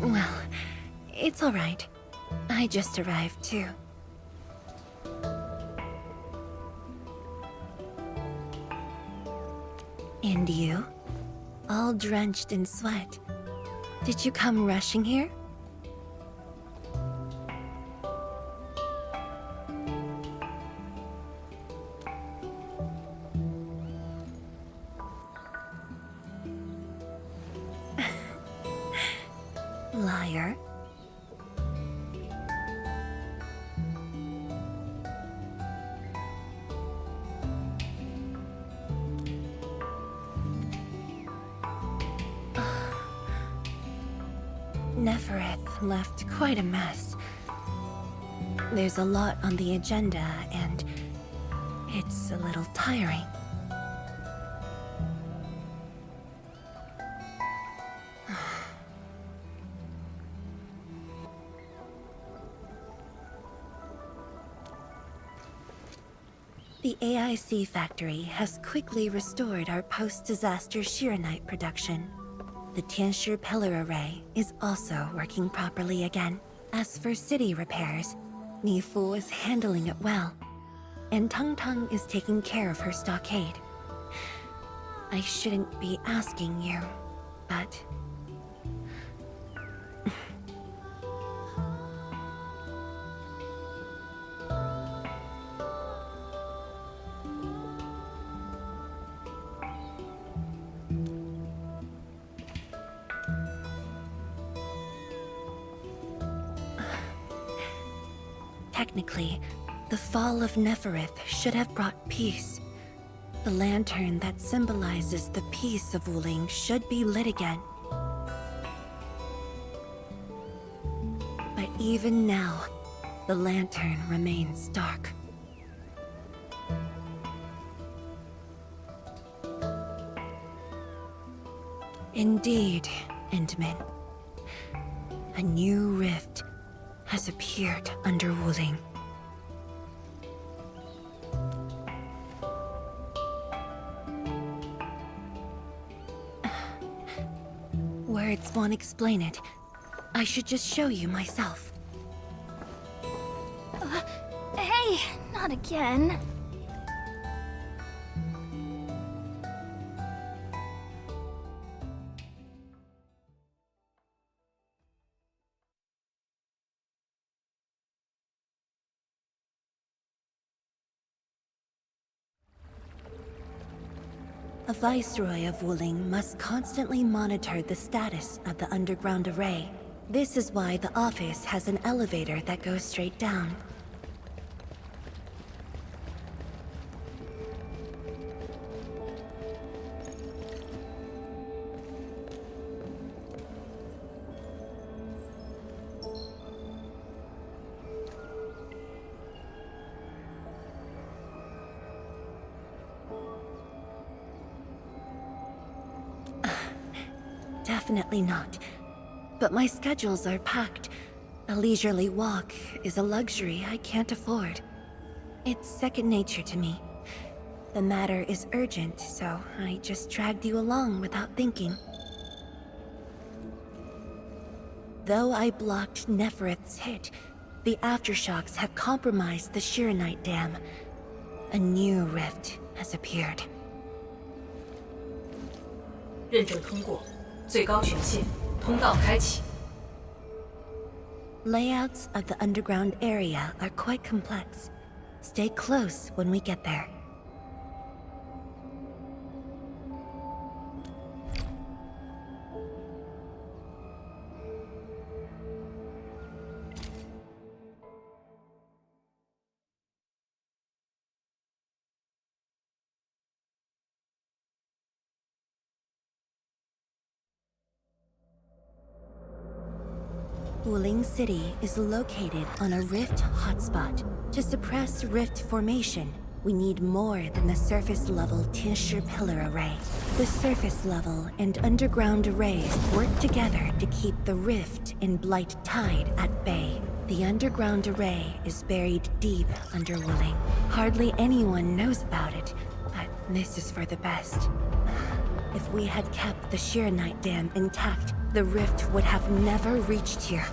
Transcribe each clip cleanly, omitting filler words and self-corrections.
Well, it's all right. I just arrived, too. And you? All drenched in sweat. Did you come rushing here? Liar. Nefereth left quite a mess. There's a lot on the agenda, and it's a little tiring. The AIC factory has quickly restored our post-disaster Shiranite production. The Tianshi pillar array is also working properly again. As for city repairs, Nifu is handling it well, and Tung Tung is taking care of her stockade. I shouldn't be asking you, but... Technically, the fall of Nefereth should have brought peace. The lantern that symbolizes the peace of Wuling should be lit again. But even now, the lantern remains dark. Indeed, Endman. A new rift has appeared under Wuling. Words won't explain it. I should just show you myself. Hey, not again. A viceroy of Wuling must constantly monitor the status of the underground array. This is why the office has an elevator that goes straight down. Definitely not. But my schedules are packed. A leisurely walk is a luxury I can't afford. It's second nature to me. The matter is urgent, so I just dragged you along without thinking. Though I blocked Nefereth's hit, the aftershocks have compromised the Shiranite dam. A new rift has appeared. 认证通过，最高权限，通道开启。 Layouts of the underground area are quite complex. Stay close when we get there. Wuling City is located on a rift hotspot. To suppress rift formation, We need more than the surface-level Tinsher pillar array. The surface-level and underground arrays work together to keep the rift in Blight Tide at bay. The underground array is buried deep under Wooling. Hardly anyone knows about it, but this is for the best. If we had kept the Shirenite Dam intact, the rift would have never reached here.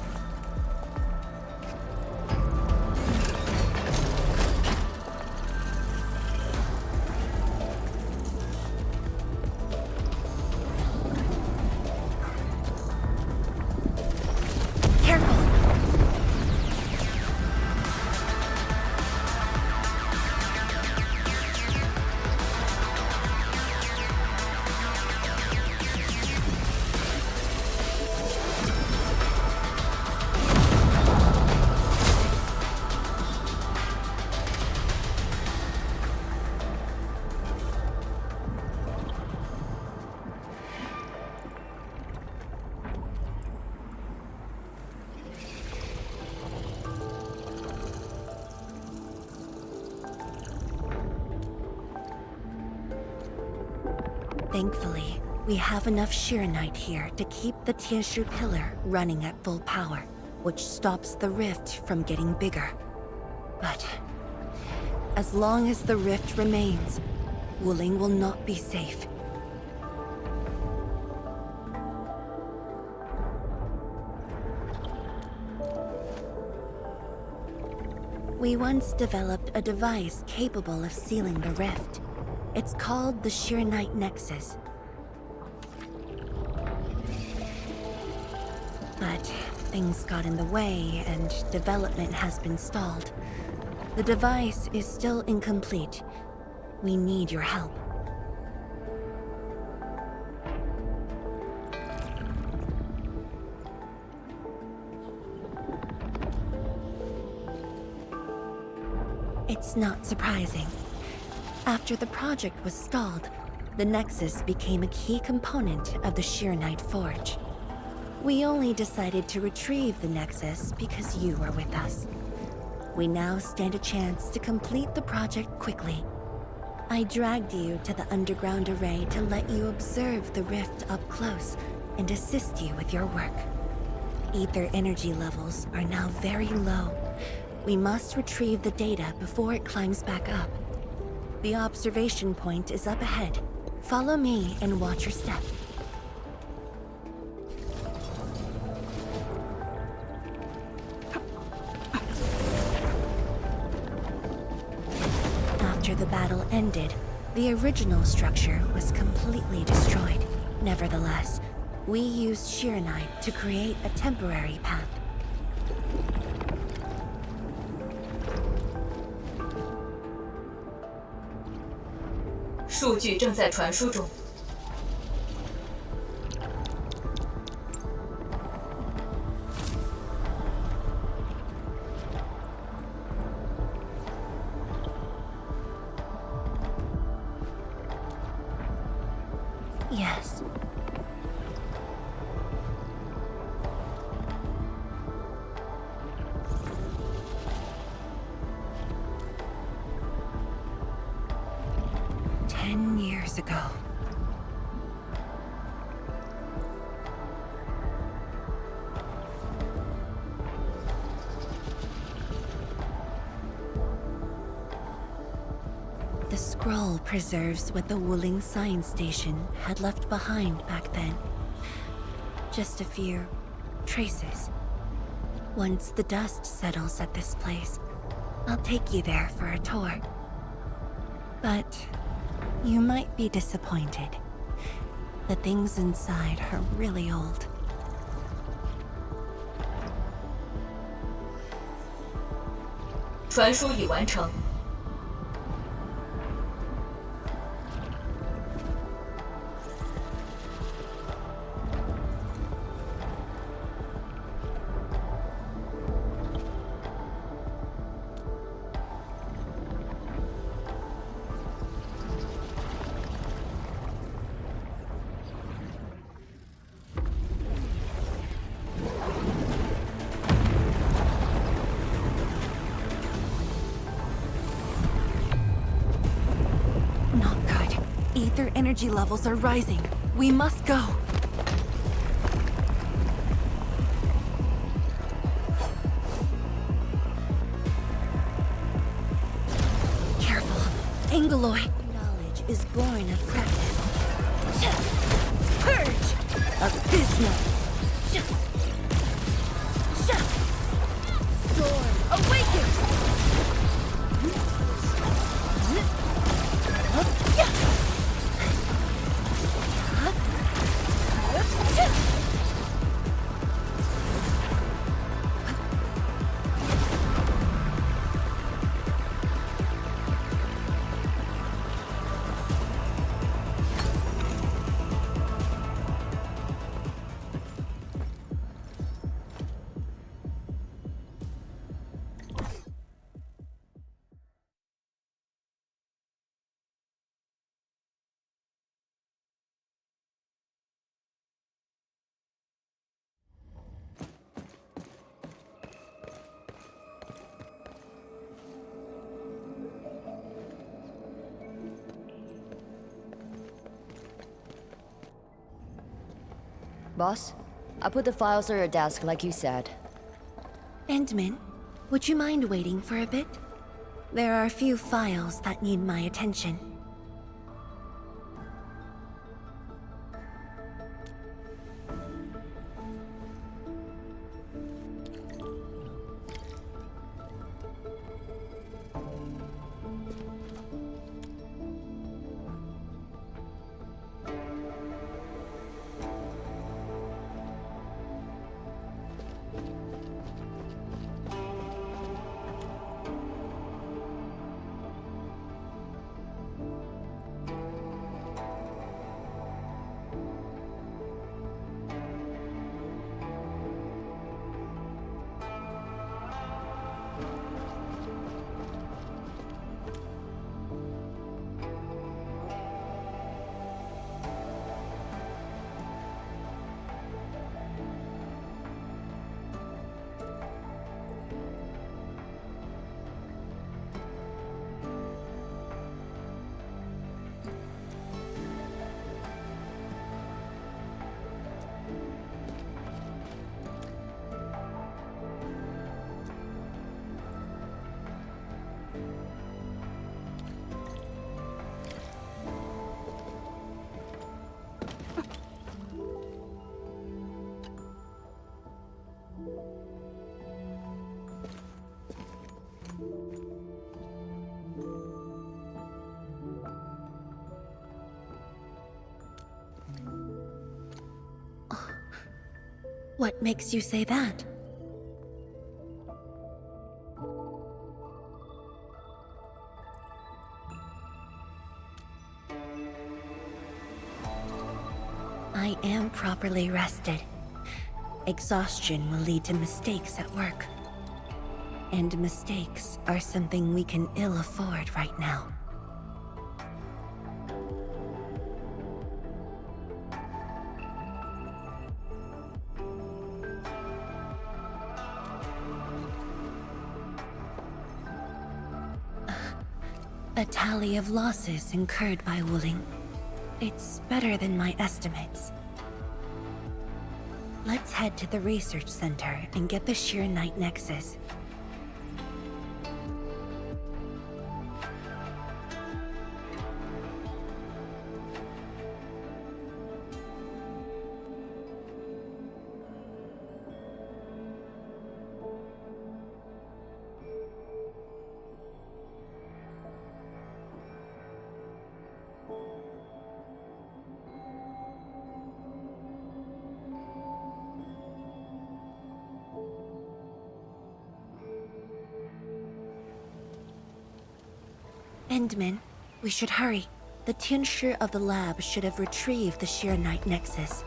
Thankfully, we have enough Shirenite here to keep the Tianshu pillar running at full power, which stops the rift from getting bigger. But as long as the rift remains, Wooling will not be safe. We once developed a device capable of sealing the rift. It's called the Shirenite Nexus. But things got in the way and development has been stalled. The device is still incomplete. We need your help. It's not surprising. After the project was stalled, the Nexus became a key component of the Shirenite Forge. We only decided to retrieve the Nexus because you were with us. We now stand a chance to complete the project quickly. I dragged you to the underground array to let you observe the rift up close and assist you with your work. Ether energy levels are now very low. We must retrieve the data before it climbs back up. The observation point is up ahead. Follow me and watch your step. After the battle ended, the original structure was completely destroyed. Nevertheless, we used Shirenite to create a temporary path.数据正在传输中。Yes. Years ago. The scroll preserves what the Wooling Science Station had left behind back then. Just a few traces. Once the dust settles at this place, I'll take you there for a tour. But you might be disappointed. The things inside are really old. 传输已完成。Their energy levels are rising. We must go. Careful. Angeloy. Knowledge is born of practice. Purge! Abysmal! Sword awakens! Boss, I put the files on your desk like you said. Endman, would you mind waiting for a bit? There are a few files that need my attention. What makes you say that? I am properly rested. Exhaustion will lead to mistakes at work. And mistakes are something we can ill afford right now. A tally of losses incurred by Wuling. It's better than my estimates. Let's head to the research center and get the Sheer Knight Nexus. Endman, we should hurry. The Tianshi of the lab should have retrieved the Sheer Knight Nexus.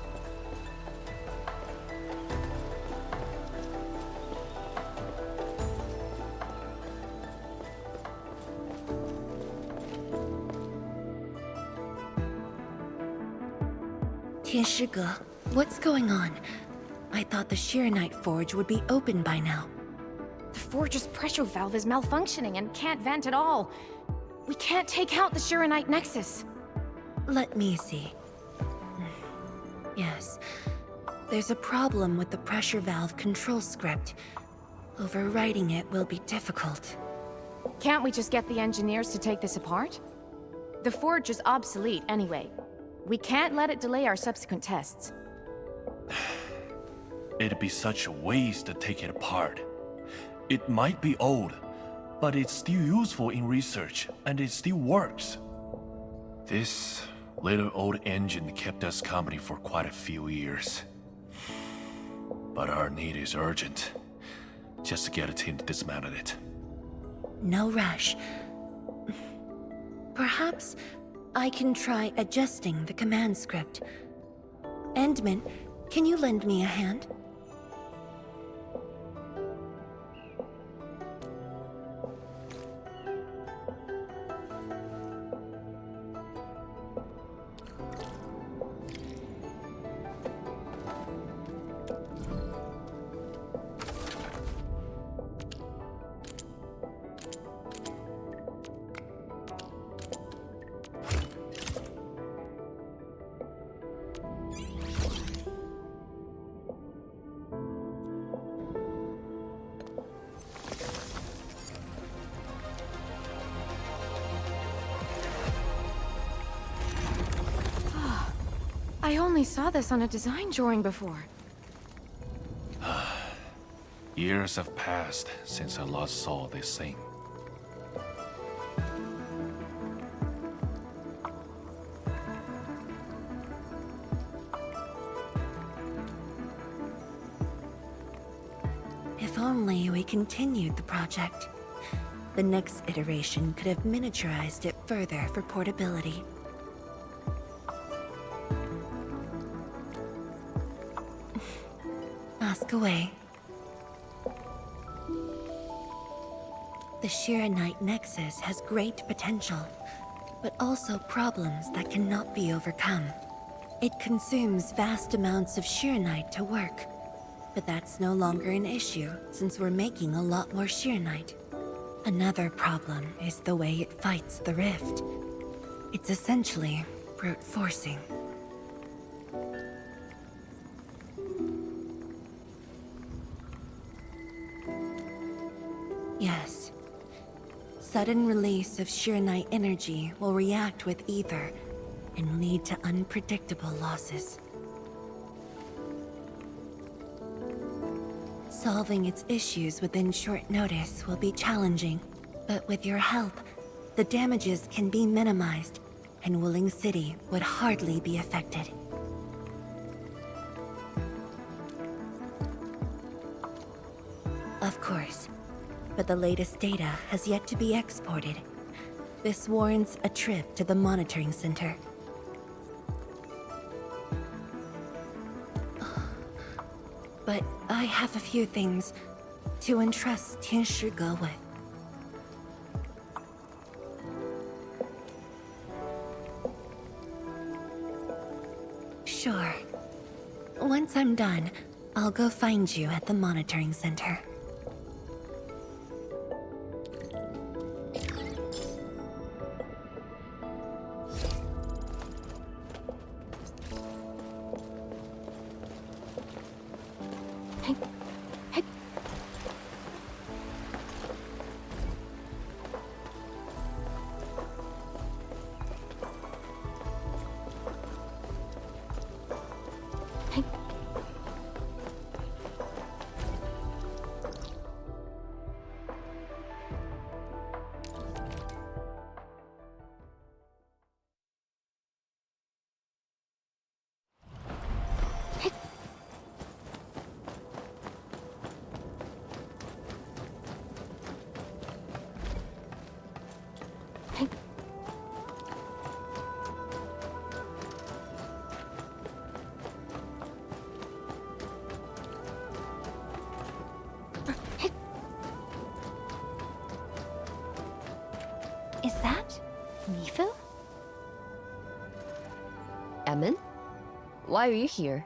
Tianshi, what's going on? I thought the Sheer Knight Forge would be open by now. The forge's pressure valve is malfunctioning and can't vent at all. We can't take out the Sheer Knight Nexus. Let me see. Yes. There's a problem with the pressure valve control script. Overwriting it will be difficult. Can't we just get the engineers to take this apart? The forge is obsolete anyway. We can't let it delay our subsequent tests. It'd be such a waste to take it apart. It might be old, but it's still useful in research, and it still works. This little old engine kept us company for quite a few years. But our need is urgent. Just to get a team to dismantle it. No rush. Perhaps I can try adjusting the command script. Endman, can you lend me a hand? I only saw this on a design drawing before. Years have passed since I last saw this thing. If only we continued the project. The next iteration could have miniaturized it further for portability. Ask away. The Shiranite Nexus has great potential, but also problems that cannot be overcome. It consumes vast amounts of Shiranite to work, but that's no longer an issue since we're making a lot more Shiranite. Another problem is the way it fights the rift. It's essentially brute forcing. Yes. Sudden release of Shiranite energy will react with ether and lead to unpredictable losses. Solving its issues within short notice will be challenging, but with your help, the damages can be minimized, and Wuling City would hardly be affected. Of course, but the latest data has yet to be exported. This warrants a trip to the monitoring center. But I have a few things to entrust Tianshi Ge with. Sure. Once I'm done, I'll go find you at the monitoring center. Is that Mifu? Emin? Why are you here?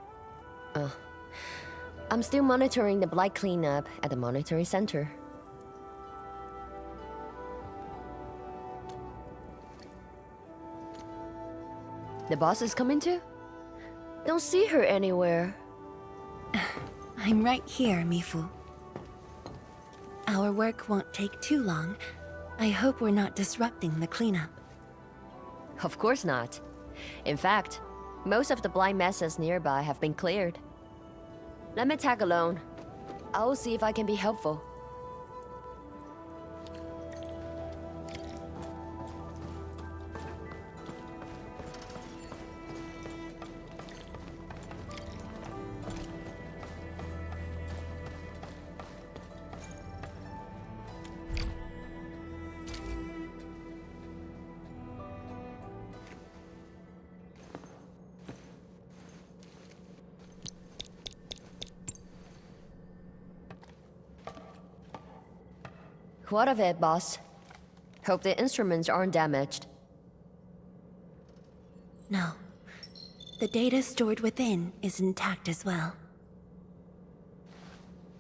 I'm still monitoring the blight cleanup at the monitoring center. The boss is coming too? Don't see her anywhere. I'm right here, Mifu. Our work won't take too long. I hope we're not disrupting the cleanup. Of course not. In fact, most of the blind messes nearby have been cleared. Let me tag along. I'll see if I can be helpful. What of it, boss? Hope the instruments aren't damaged. No. The data stored within is intact as well.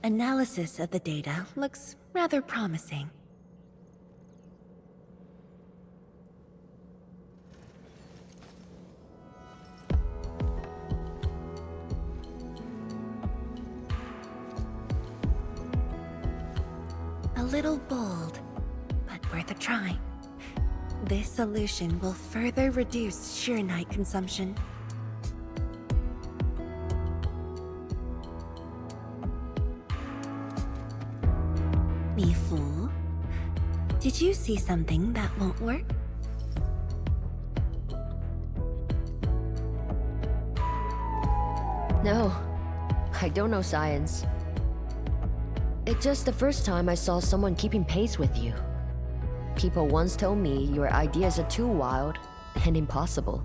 Analysis of the data looks rather promising. A little bold, but worth a try. This solution will further reduce Sheernite consumption. Mifu, did you see something that won't work? No, I don't know science. It's just the first time I saw someone keeping pace with you. People once told me your ideas are too wild and impossible.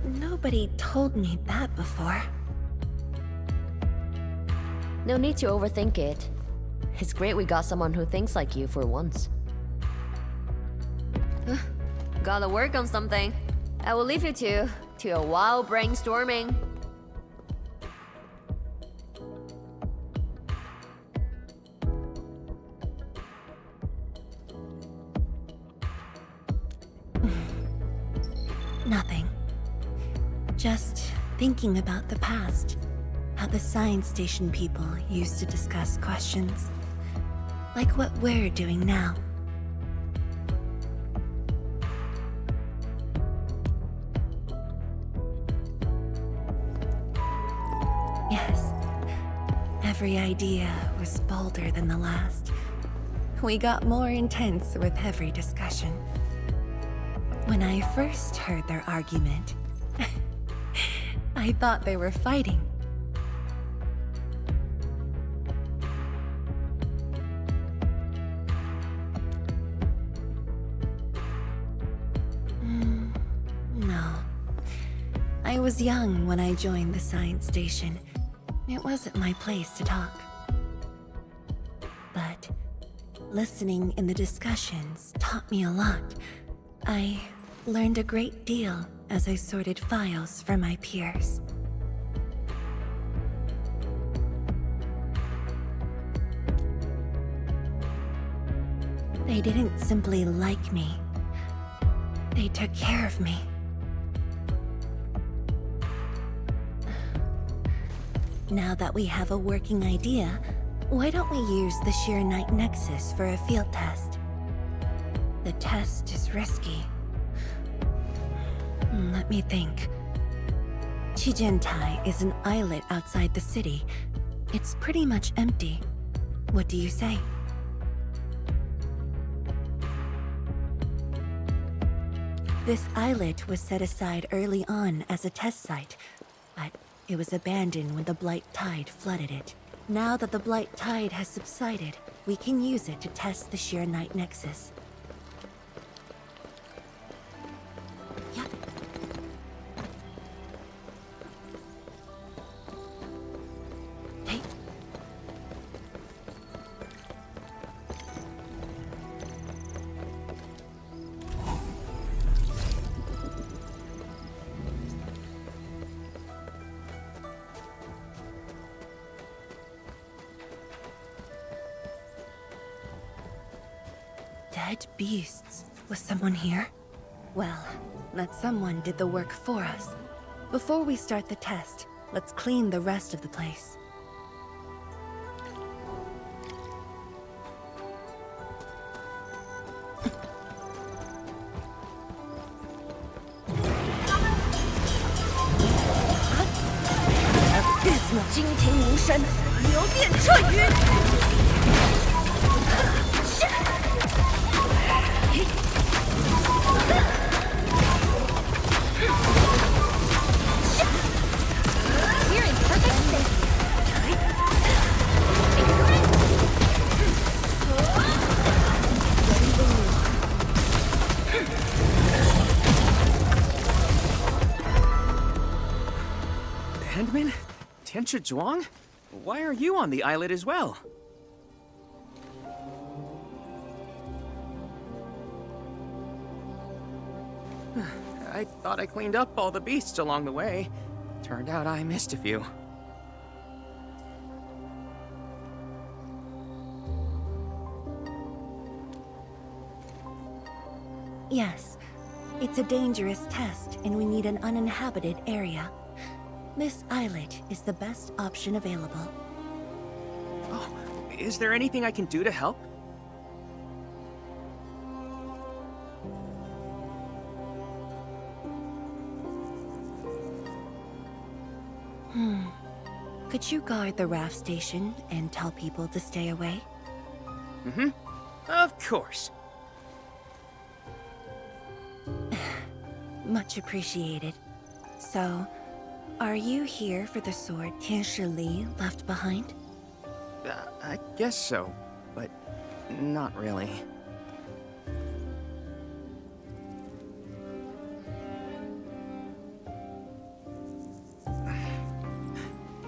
Nobody told me that before. No need to overthink it. It's great we got someone who thinks like you for once. Gotta work on something. I will leave you to a wild brainstorming. Nothing. Just thinking about the past. How the science station people used to discuss questions. Like what we're doing now. Yes. Every idea was bolder than the last. We got more intense with every discussion. When I first heard their argument, I thought they were fighting. No. I was young when I joined the science station. It wasn't my place to talk. But listening in the discussions taught me a lot. I learned a great deal as I sorted files for my peers. They didn't simply like me. They took care of me. Now that we have a working idea, why don't we use the Sheernite Nexus for a field test? The test is risky. Let me think. Chijentai is an islet outside the city. It's pretty much empty. What do you say? This islet was set aside early on as a test site, but it was abandoned when the Blight Tide flooded it. Now that the Blight Tide has subsided, we can use it to test the Sheernite Nexus. Yep. Hey. Dead beasts was someone here? Well, that someone did the work for us. Before we start the test, let's clean the rest of the place. Abysmal 惊天无声，流电彻云。We're in perfect safety. Endman? Tianchi Zhuang? Why are you on the islet as well? I thought I cleaned up all the beasts along the way. Turned out I missed a few. Yes, it's a dangerous test, and we need an uninhabited area. This islet is the best option available. Oh, is there anything I can do to help? Could you guard the raft station and tell people to stay away? Mm-hmm. Of course. Much appreciated. So, are you here for the sword Tianshi Li left behind? I guess so, but not really.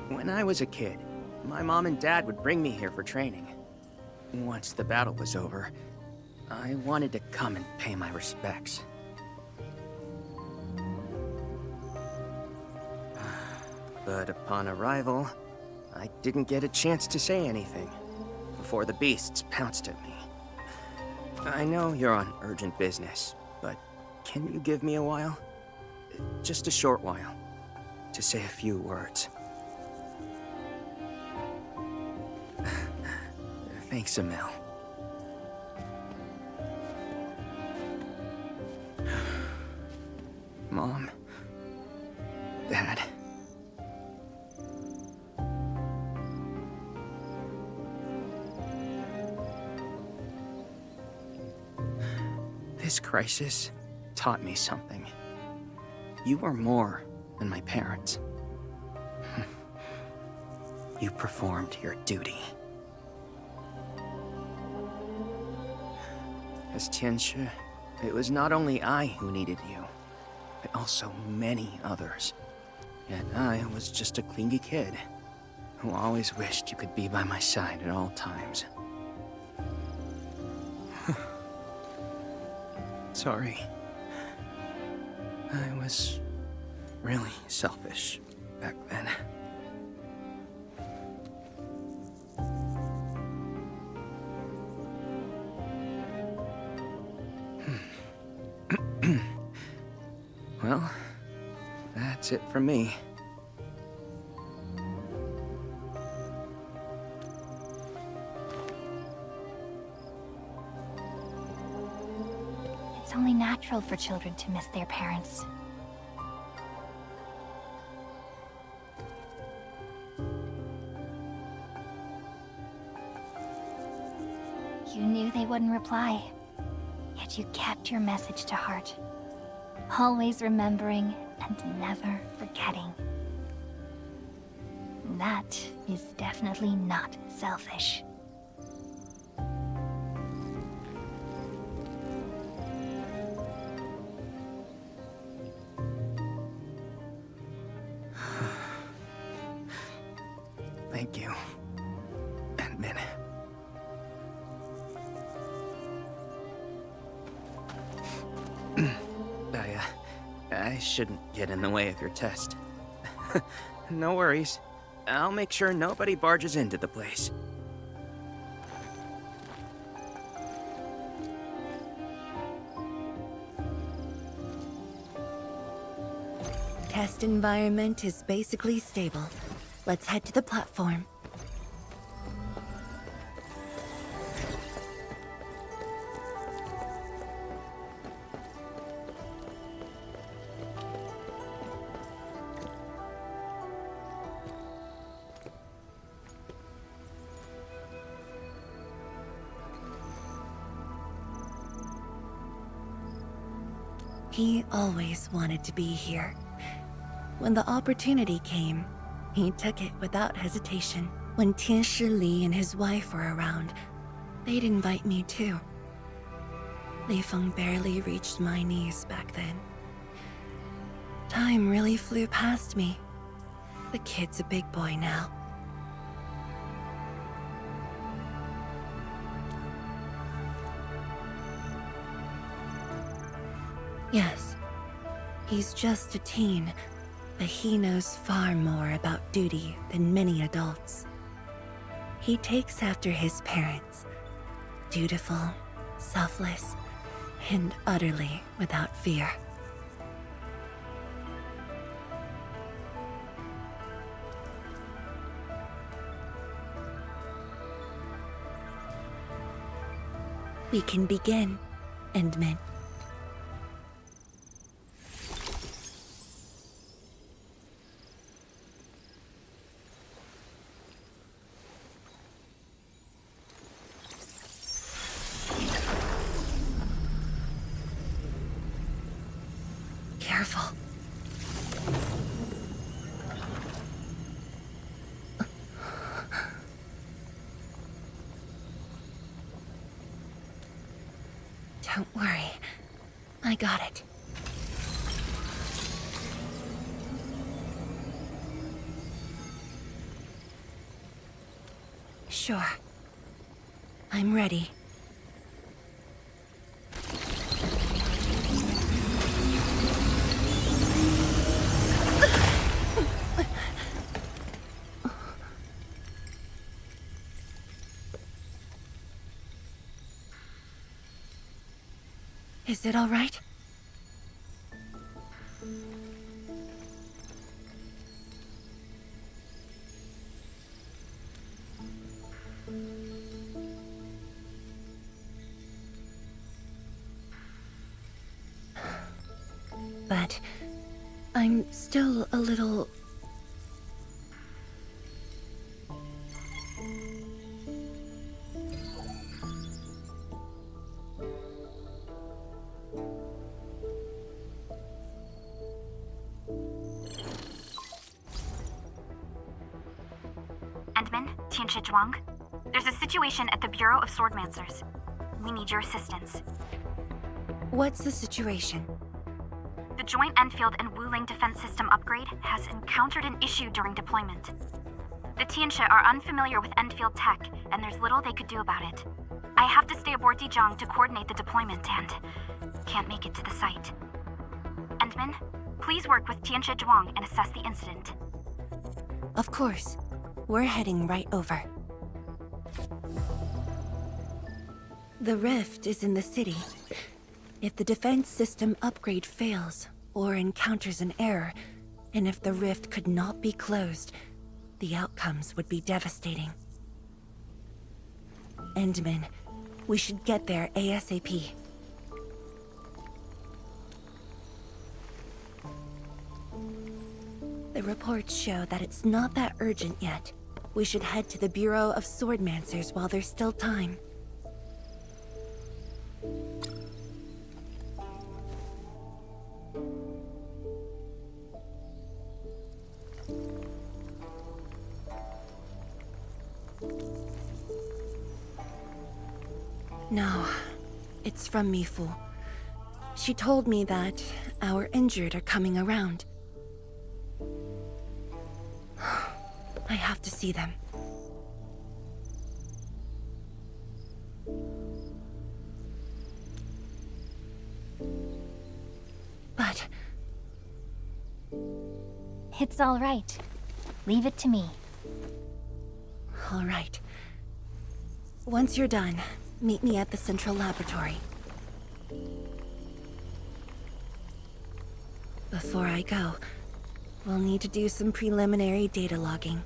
When I was a kid, my mom and dad would bring me here for training. Once the battle was over, I wanted to come and pay my respects. But upon arrival, I didn't get a chance to say anything before the beasts pounced at me. I know you're on urgent business, but can you give me a while? Just a short while, to say a few words. Thanks, Emil. Mom. Dad. This crisis taught me something. You are more than my parents. You performed your duty. As Tianshi, it was not only I who needed you, but also many others. Yet I was just a clingy kid who always wished you could be by my side at all times. Sorry. I was really selfish back then. Well, that's it from me. It's only natural for children to miss their parents. You knew they wouldn't reply, yet you kept your message to heart. Always remembering and never forgetting. That is definitely not selfish. Thank you, Endman. I shouldn't get in the way of your test. No worries. I'll make sure nobody barges into the place. test environment is basically stable. Let's head to the platform. He always wanted to be here. When the opportunity came, he took it without hesitation. When Tianshi Li and his wife were around, they'd invite me too. Li Feng barely reached my knees back then. Time really flew past me. The kid's a big boy now. Yes, he's just a teen, but he knows far more about duty than many adults. He takes after his parents, dutiful, selfless, and utterly without fear. We can begin, Endman. Careful. Don't worry. I got it. Sure. I'm ready. Is it all right? But I'm still a little... Endman, Tianshi Zhuang. There's a situation at the Bureau of Swordmancers. We need your assistance. What's the situation? The Joint Enfield and Wuling defense system upgrade has encountered an issue during deployment. The Tianshi are unfamiliar with Enfield tech, and there's little they could do about it. I have to stay aboard Dijiang to coordinate the deployment and can't make it to the site. Endman, please work with Tianshi Zhuang and assess the incident. Of course. We're heading right over. The rift is in the city. If the defense system upgrade fails or encounters an error, and if the rift could not be closed, the outcomes would be devastating. Endman, we should get there ASAP. The reports show that it's not that urgent yet. We should head to the Bureau of Swordmancers while there's still time. No, it's from Mifu. She told me that our injured are coming around. I have to see them. But... It's all right. Leave it to me. all right. Once you're done, meet me at the central laboratory. Before I go, we'll need to do some preliminary data logging.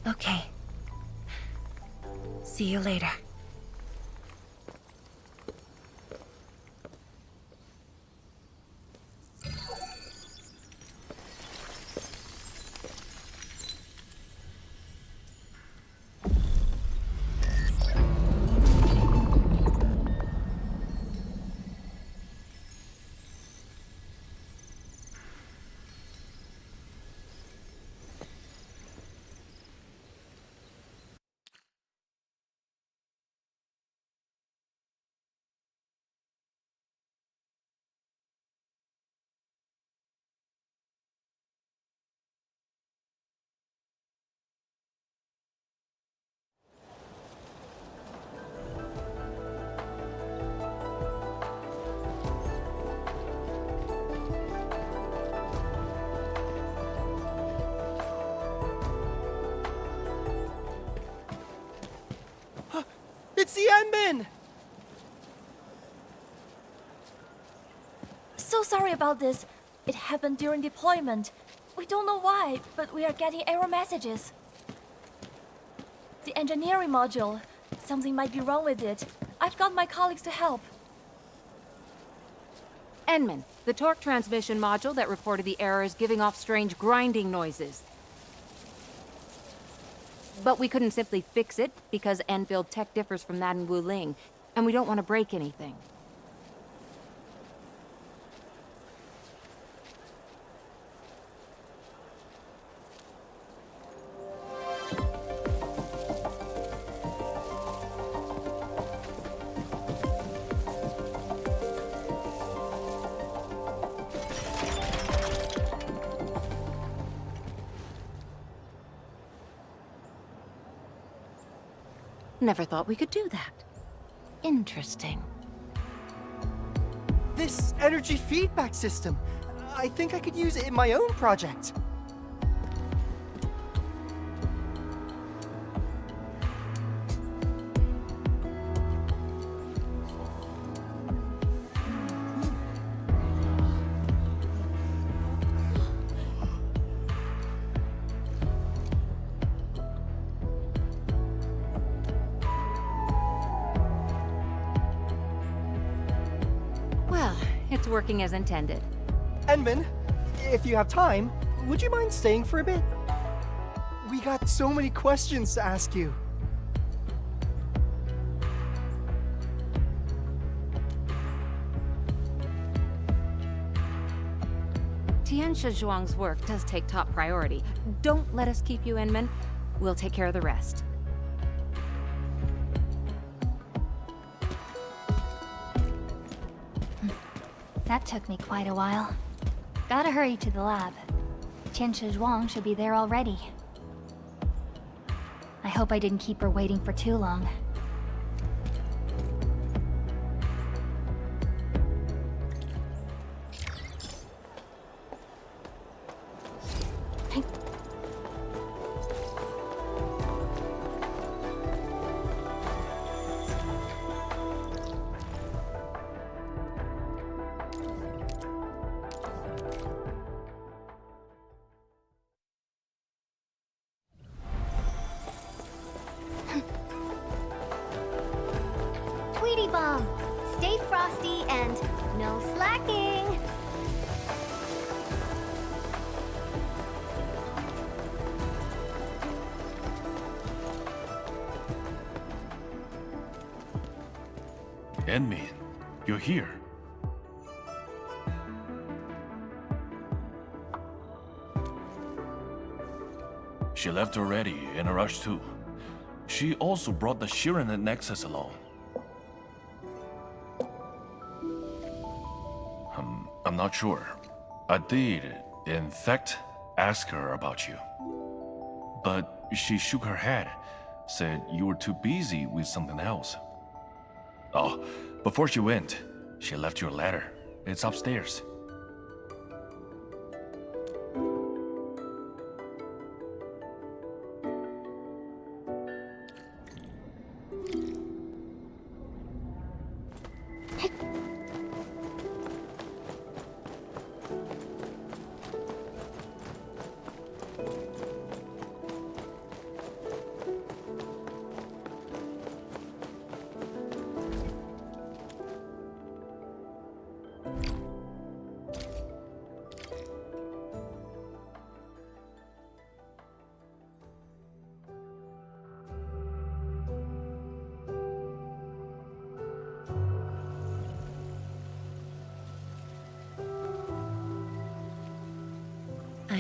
Okay. See you later. It's the Endman! So sorry about this. It happened during deployment. We don't know why, but we are getting error messages. The engineering module. Something might be wrong with it. I've got my colleagues to help. Enman, the torque transmission module that reported the error is giving off strange grinding noises. But we couldn't simply fix it because Enfield tech differs from that in Wuling, and we don't want to break anything. Never thought we could do that. Interesting. This energy feedback system. I think I could use it in my own project. Well, it's working as intended. Endman, if you have time, would you mind staying for a bit? We got so many questions to ask you. Tianxia Zhuang's work does take top priority. Don't let us keep you, Enman. We'll take care of the rest. That took me quite a while. Gotta hurry to the lab. Tianxia Zhuang should be there already. I hope I didn't keep her waiting for too long. Tweety Bomb! Stay frosty and no slacking! Enman, you're here. She left already, in a rush too. She also brought the Shiren Nexus along. I'm not sure. I did, in fact, ask her about you. But she shook her head, said you were too busy with something else. Oh, before she went, she left you a letter. It's upstairs.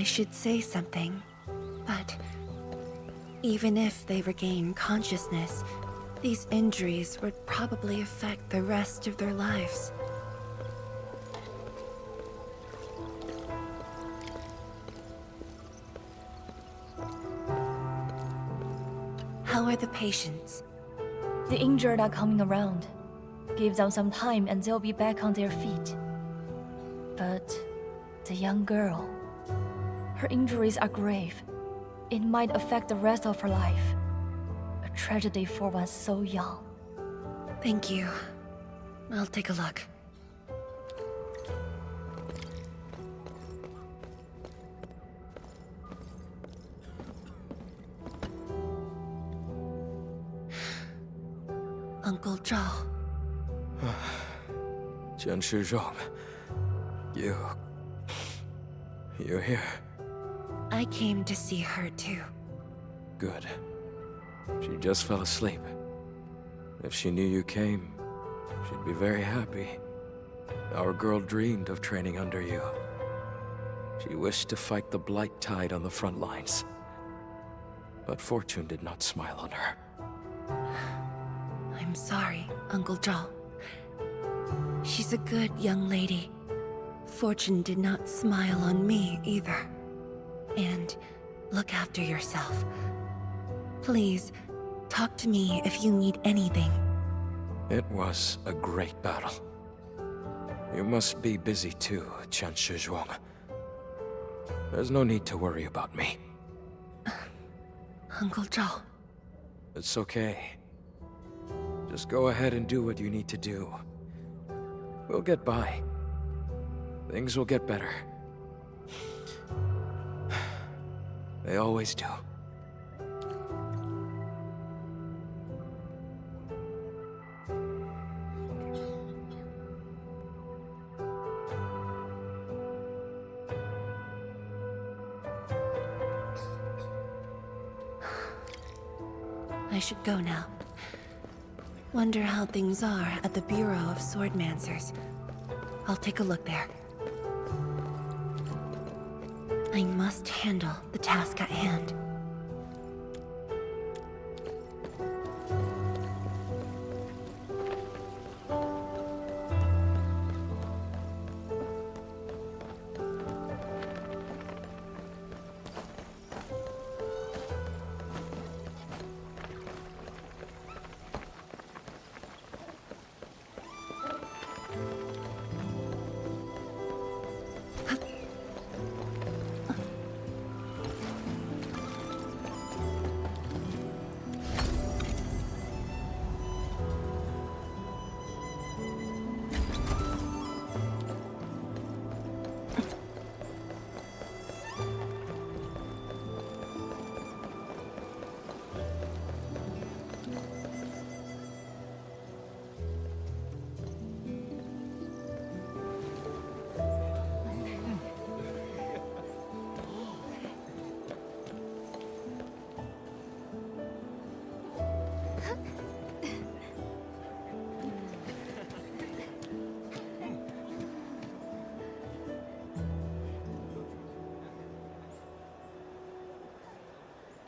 should say something, but even if they regain consciousness, these injuries would probably affect the rest of their lives. How are the patients? The injured are coming around. Give them some time and they'll be back on their feet. But the young girl, her injuries are grave. It might affect the rest of her life. A tragedy for one so young. Thank you. I'll take a look. Uncle Zhao. Chen Shizhong, you're here. I came to see her too. Good. She just fell asleep. If she knew you came, she'd be very happy. Our girl dreamed of training under you. She wished to fight the blight tide on the front lines. But fortune did not smile on her. I'm sorry, Uncle Zhao. She's a good young lady. Fortune did not smile on me either. And look after yourself. Please, talk to me if you need anything. It was a great battle. You must be busy too, Chen Shizhuang. There's no need to worry about me. Uncle Zhao. It's okay. Just go ahead and do what you need to do. We'll get by. Things will get better. They always do. I should go now. Wonder how things are at the Bureau of Swordmancers. I'll take a look there. I must handle the task at hand.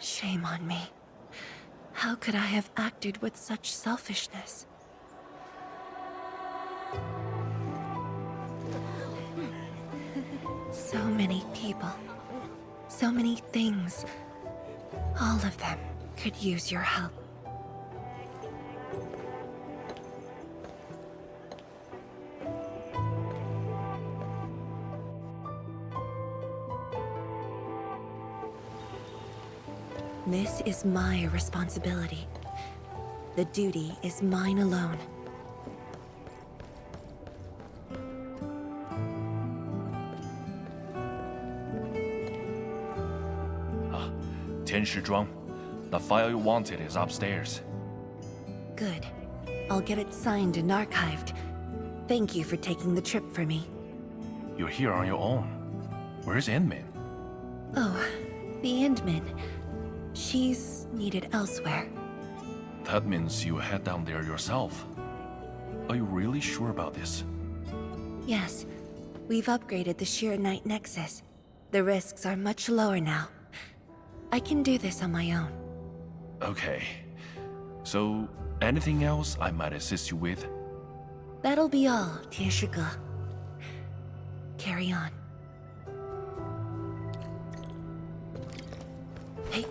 Shame on me. How could I have acted with such selfishness? So many people, so many things. All of them could use your help. This is my responsibility. The duty is mine alone. Tian Shizhuang, the file you wanted is upstairs. Good. I'll get it signed and archived. Thank you for taking the trip for me. You're here on your own. Where's Inmin? Oh, the Endmin. She's needed elsewhere. That means you head down there yourself. Are you really sure about this? Yes. We've upgraded the Arknight Nexus. The risks are much lower now. I can do this on my own. Okay. So, anything else I might assist you with? That'll be all, 天使哥. Carry on. Hey.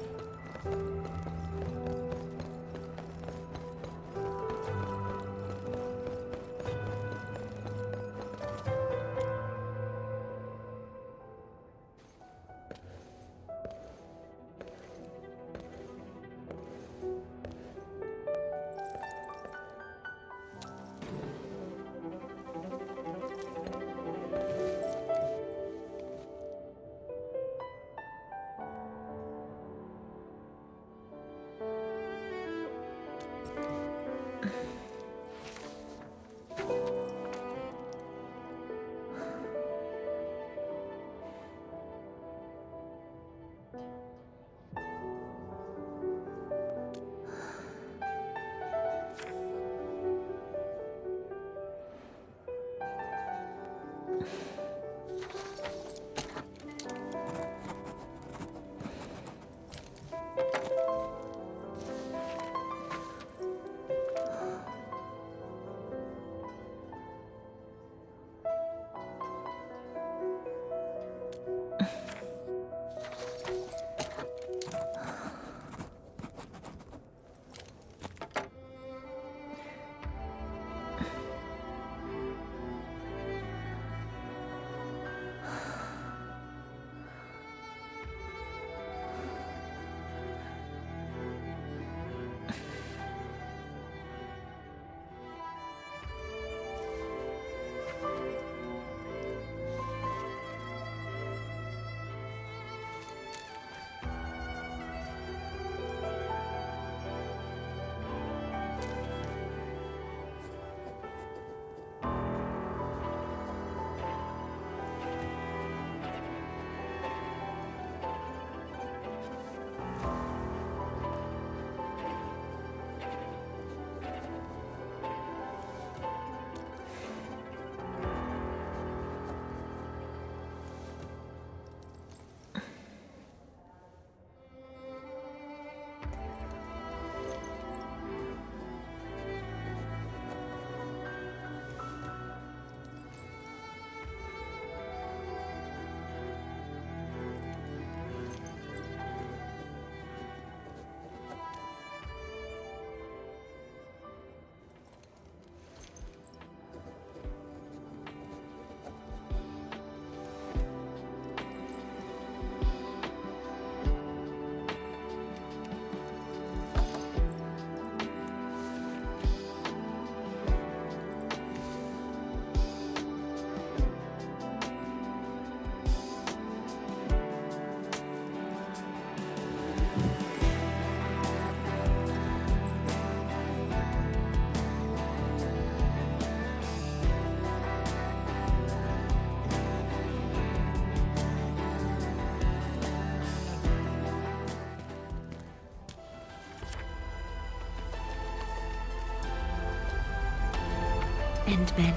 Endman.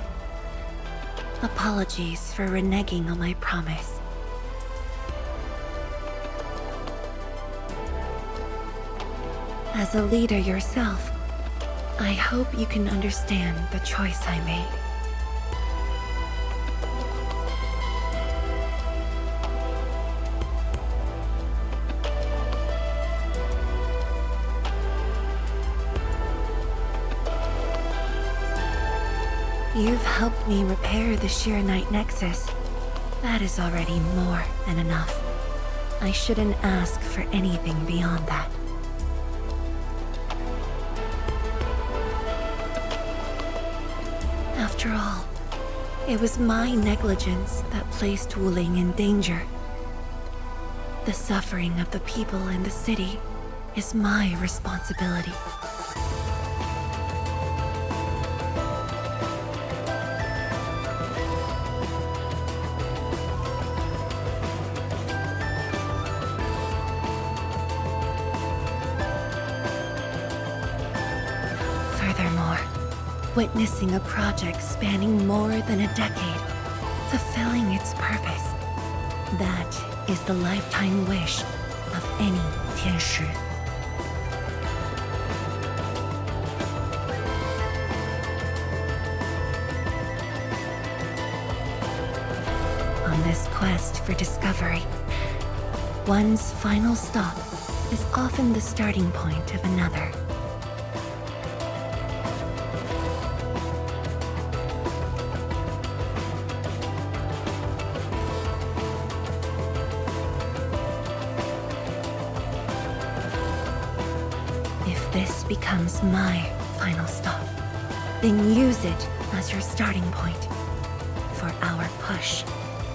Apologies for reneging on my promise. As a leader yourself, I hope you can understand the choice I made. You've helped me repair the Shiranite Nexus. That is already more than enough. I shouldn't ask for anything beyond that. After all, it was my negligence that placed Wuling in danger. The suffering of the people in the city is my responsibility. Witnessing a project spanning more than a decade, fulfilling its purpose, That is the lifetime wish of any 天使. On this quest for discovery, one's final stop is often the starting point of another. If this becomes my final stop, then use it as your starting point for our push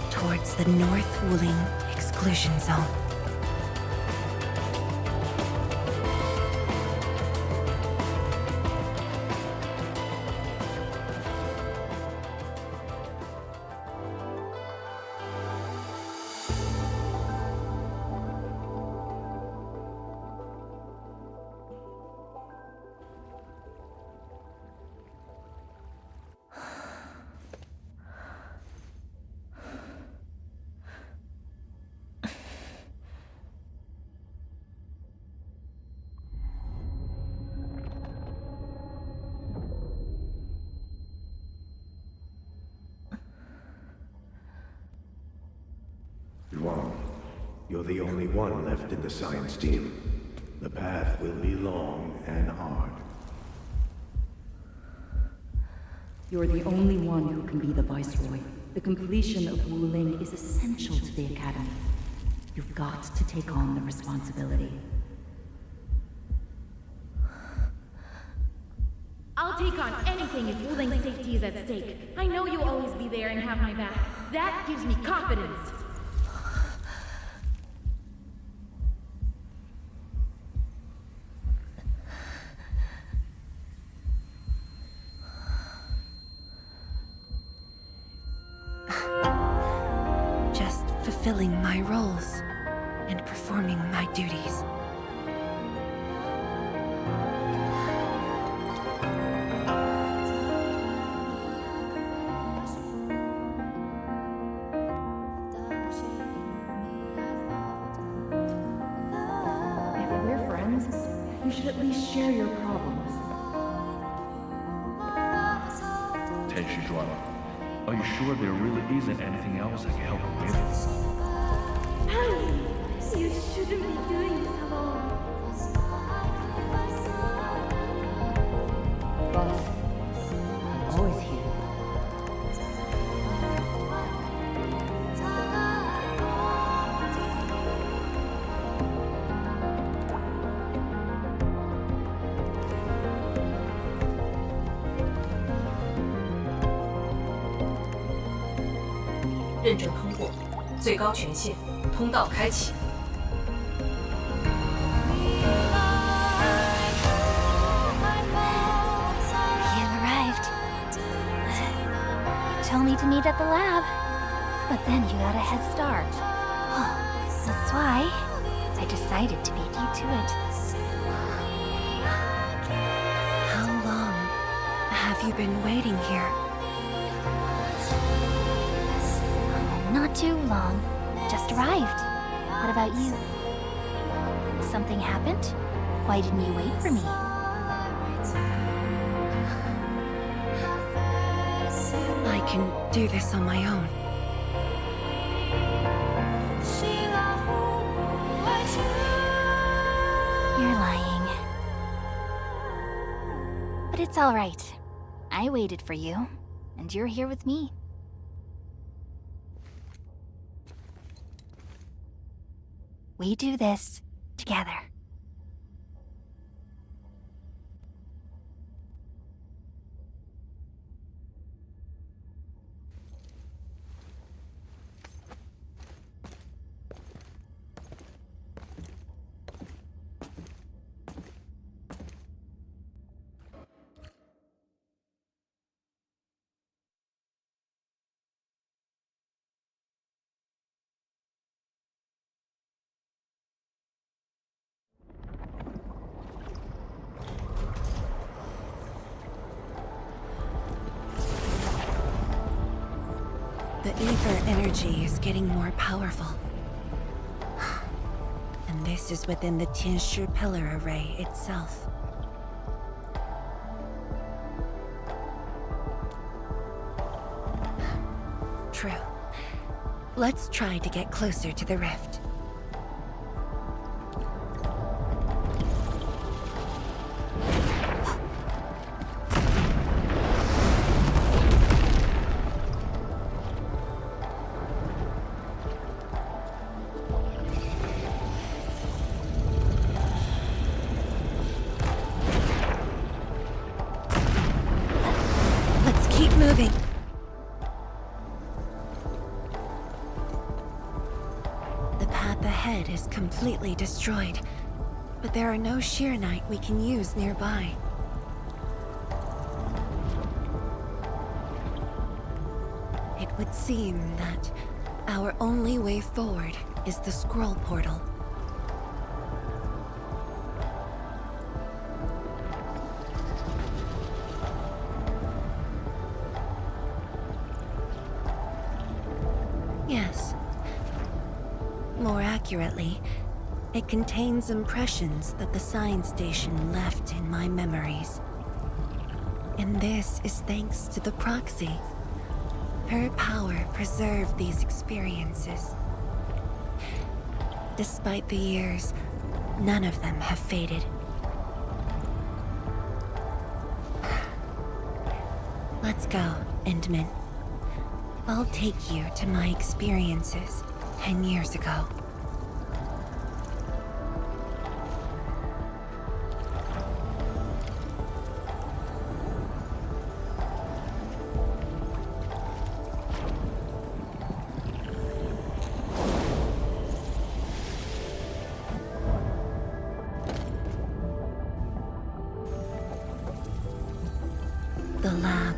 towards the North Wuling exclusion zone. Wrong. You're the only one left in the science team. The path will be long and hard. You're the only one who can be the Viceroy. The completion of Wuling is essential to the Academy. You've got to take on the responsibility. I'll take on anything if Wuling's safety is at stake. I know you'll always be there and have my back. That gives me confidence. Just fulfilling my roles and performing my duties. If we're friends, you should at least share your problems. Tenshi drama. Are you sure there really isn't anything else I can help you with? You shouldn't be doing this alone. Boss, I'm always here.认证通过，最高权限，通道开启。 You've arrived. You told me to meet at the lab, but then you got a head start. That's why I decided to beat you to it. How long have you been waiting here? Not too long. Just arrived. What about you? Something happened? Why didn't you wait for me? I can do this on my own. You're lying. But it's all right. I waited for you, and you're here with me. We do this together. The ether energy is getting more powerful. And this is within the Tianshi pillar array itself. True. Let's try to get closer to the rift. Let's keep moving. The path ahead is completely destroyed, but there are no Shirenite we can use nearby. It would seem that our only way forward is the scroll portal. Yes. More accurately, it contains impressions that the science station left in my memories. And this is thanks to the proxy. Her power preserved these experiences. Despite the years, none of them have faded. Let's go, Endman. I'll take you to my experiences 10 years ago. The lab.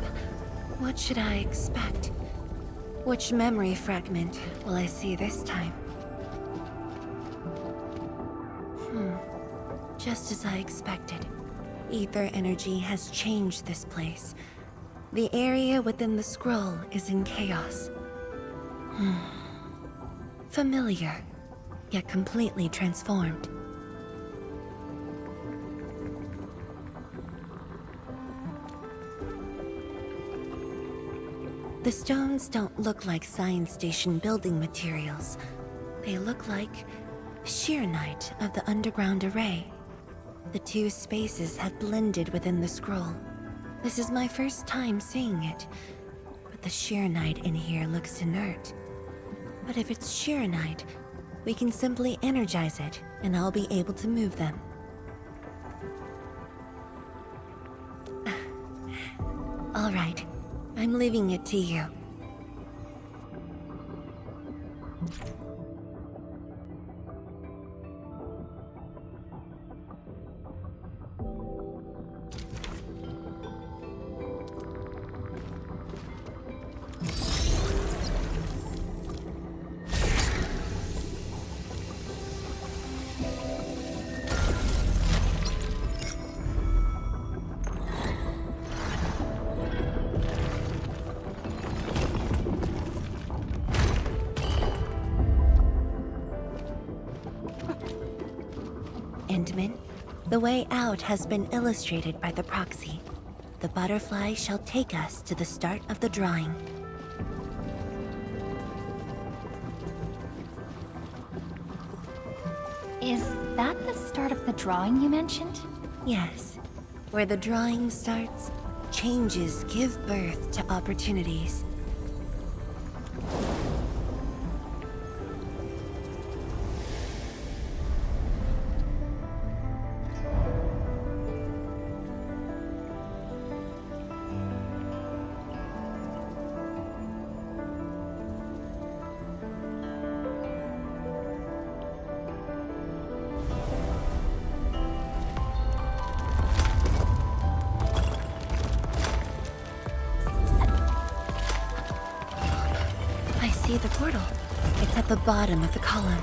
What should I expect? Which memory fragment will I see this time? Just as I expected. Ether energy has changed this place. The area within the scroll is in chaos. Familiar, yet completely transformed. The stones don't look like science station building materials. They look like Shirenite of the underground array. The two spaces have blended within the scroll. This is my first time seeing it, but the Shirenite in here looks inert. But if it's Shirenite, we can simply energize it, and I'll be able to move them. All right. I'm leaving it to you. Endman, the way out has been illustrated by the proxy. The butterfly shall take us to the start of the drawing. Is that the start of the drawing you mentioned? Yes. Where the drawing starts, changes give birth to opportunities. See the portal. It's at the bottom of the column.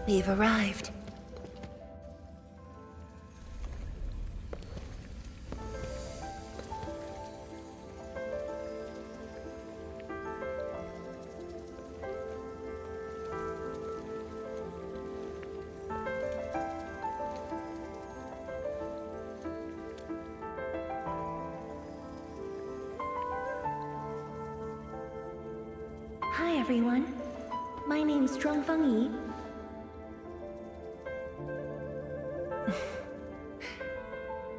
We've arrived. Hi everyone. My name's Zhuangfeng Yi.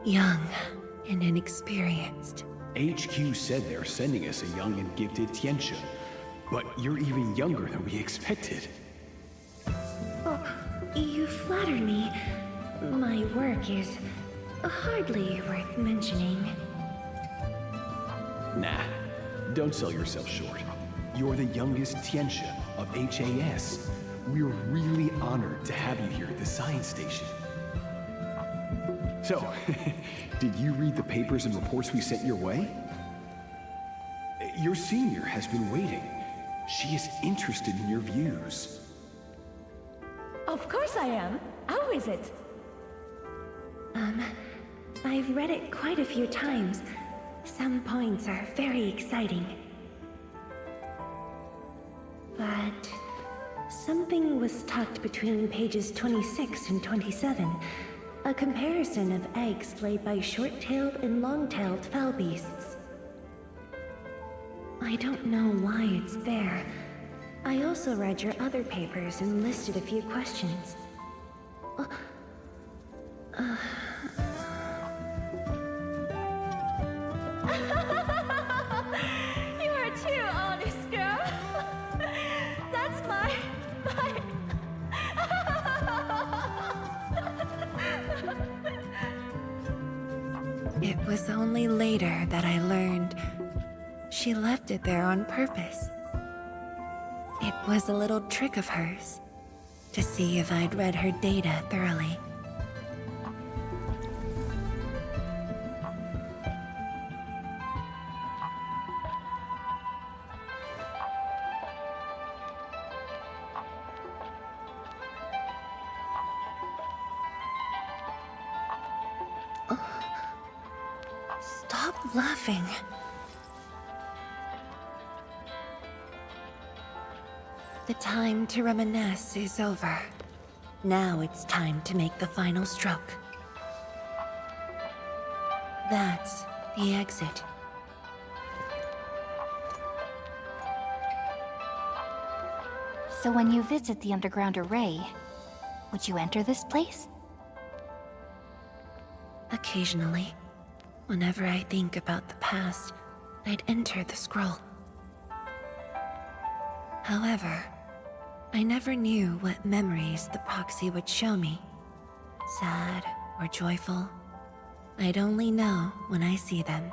Young and inexperienced. HQ said they're sending us a young and gifted Tianxia, but you're even younger than we expected. Oh, you flatter me. My work is hardly worth mentioning. Nah, don't sell yourself short. You're the youngest Tianxia of HAS. We're really honored to have you here at the science station. So, did you read the papers and reports we sent your way? Your senior has been waiting. She is interested in your views. Of course I am. How is it? I've read it quite a few times. Some points are very exciting. But something was tucked between pages 26 and 27. A comparison of eggs laid by short-tailed and long-tailed fowl beasts. I don't know why it's there. I also read your other papers and listed a few questions. You are too honest, girl. That's my... It was only later that I learned she left it there on purpose. It was a little trick of hers to see if I'd read her data thoroughly. Stop laughing. The time to reminisce is over. Now it's time to make the final stroke. That's the exit. So when you visit the underground array, would you enter this place? Occasionally, whenever I think about the past, I'd enter the scroll. However, I never knew what memories the proxy would show me. Sad or joyful, I'd only know when I see them.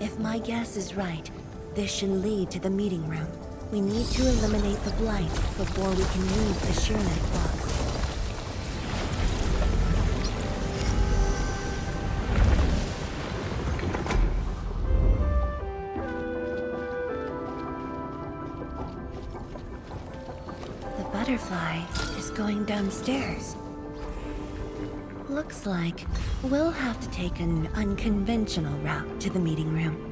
If my guess is right, this should lead to the meeting room. We need to eliminate the blight before we can leave the Sheernite blocks. butterfly is going downstairs. Looks like we'll have to take an unconventional route to the meeting room.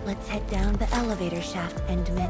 Let's head down the elevator shaft, Endman.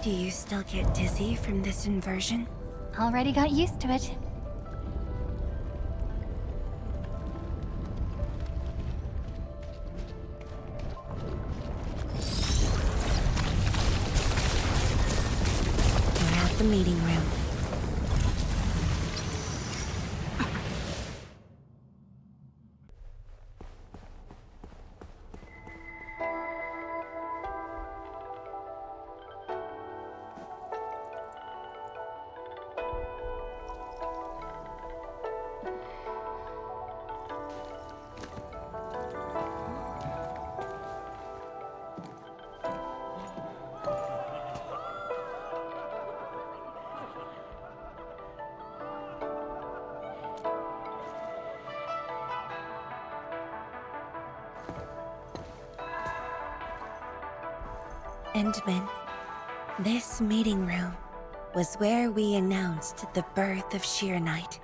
Do you still get dizzy from this inversion? Already got used to it. We're at the meeting room. Endman, this meeting room was where we announced the birth of Sheer Knight.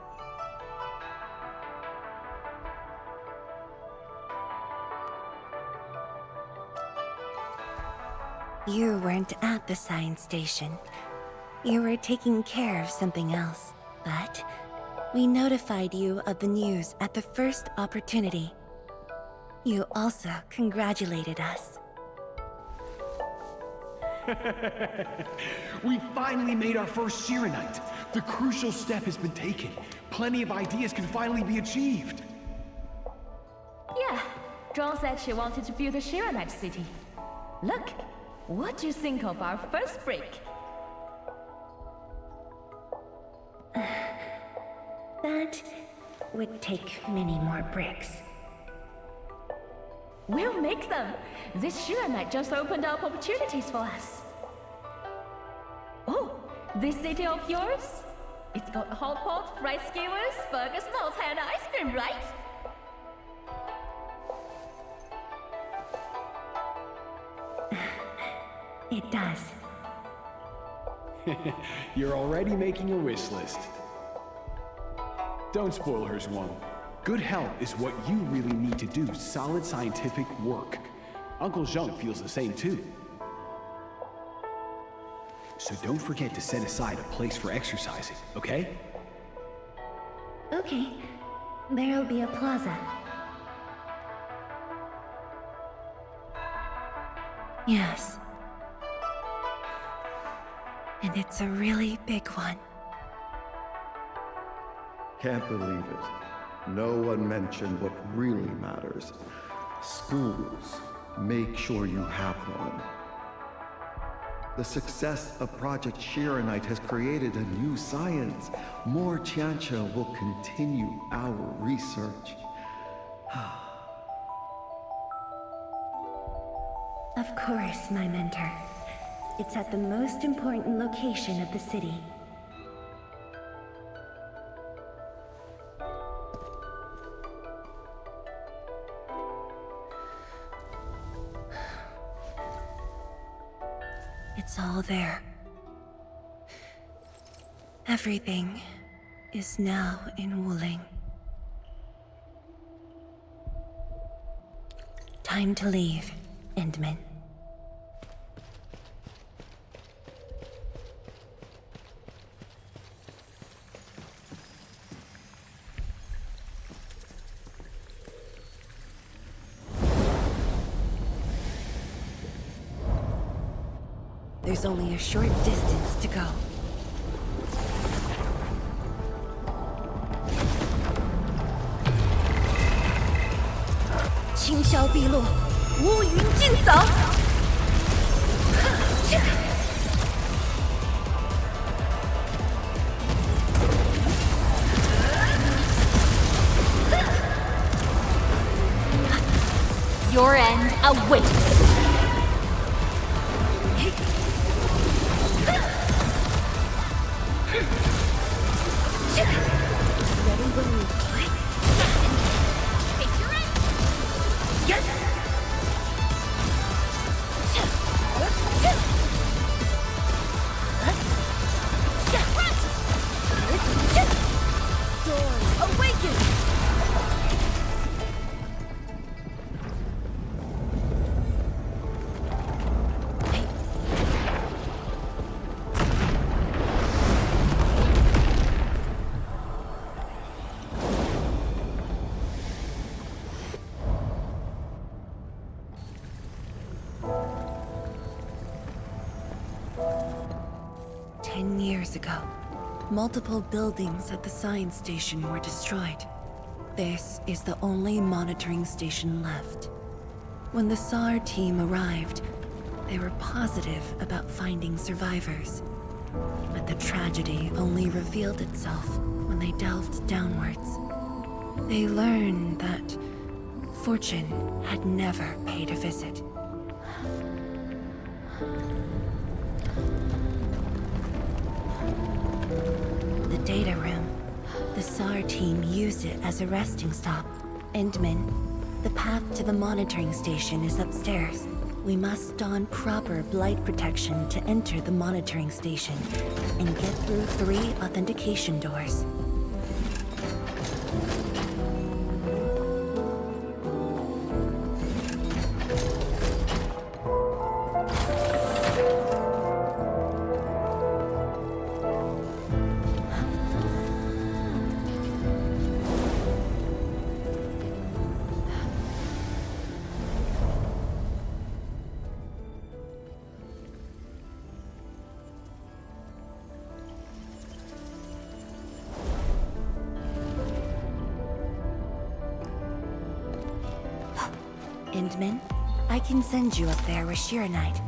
You weren't at the science station. You were taking care of something else, but we notified you of the news at the first opportunity. You also congratulated us. We finally made our first Shiranite. The crucial step has been taken. Plenty of ideas can finally be achieved. Yeah, John said she wanted to build a Shiranite city. Look, what do you think of our first break? That would take many more bricks. We'll make them! This Shiranite just opened up opportunities for us. Oh, this city of yours? It's got hot pot, fried skewers, burgers, malts, and ice cream, right? It does. You're already making a wish list. Don't spoil her, Zhuang. Good health is what you really need to do solid scientific work. Uncle Zheng feels the same too. So don't forget to set aside a place for exercising, okay? Okay. There'll be a plaza. Yes. And it's a really big one. Can't believe it. No one mentioned what really matters. Schools. Make sure you have one. The success of Project Shiranite has created a new science. More Tianxia will continue our research. Of course, my mentor. It's at the most important location of the city. It's all there. Everything is now in Wuling. Time to leave, Endman. There's only a short distance to go. Your end awaits. Ready when you play? Face your end. Yes! Storm, awaken! Ago, multiple buildings at the science station were destroyed. This is the only monitoring station left. When the SAR team arrived, they were positive about finding survivors. But the tragedy only revealed itself when they delved downwards. They learned that fortune had never paid a visit. Data room. The SAR team used it as a resting stop. Endman, the path to the monitoring station is upstairs. We must don proper blight protection to enter the monitoring station and get through 3 authentication doors. Endman, I can send you up there with Shiranite.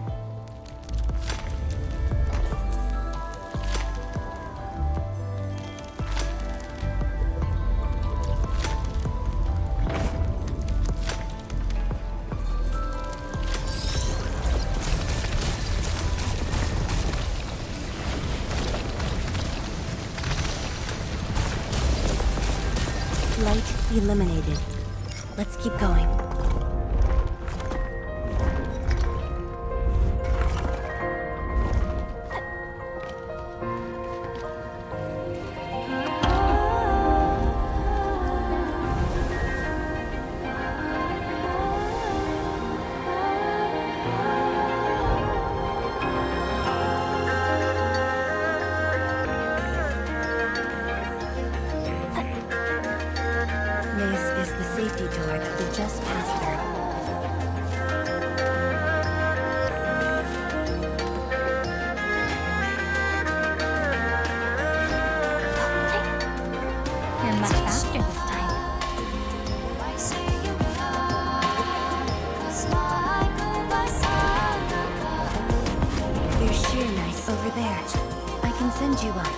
Light eliminated. Let's keep going. This is the safety door that we just passed through. You're much faster this time. There's Shiranite over there. I can send you up.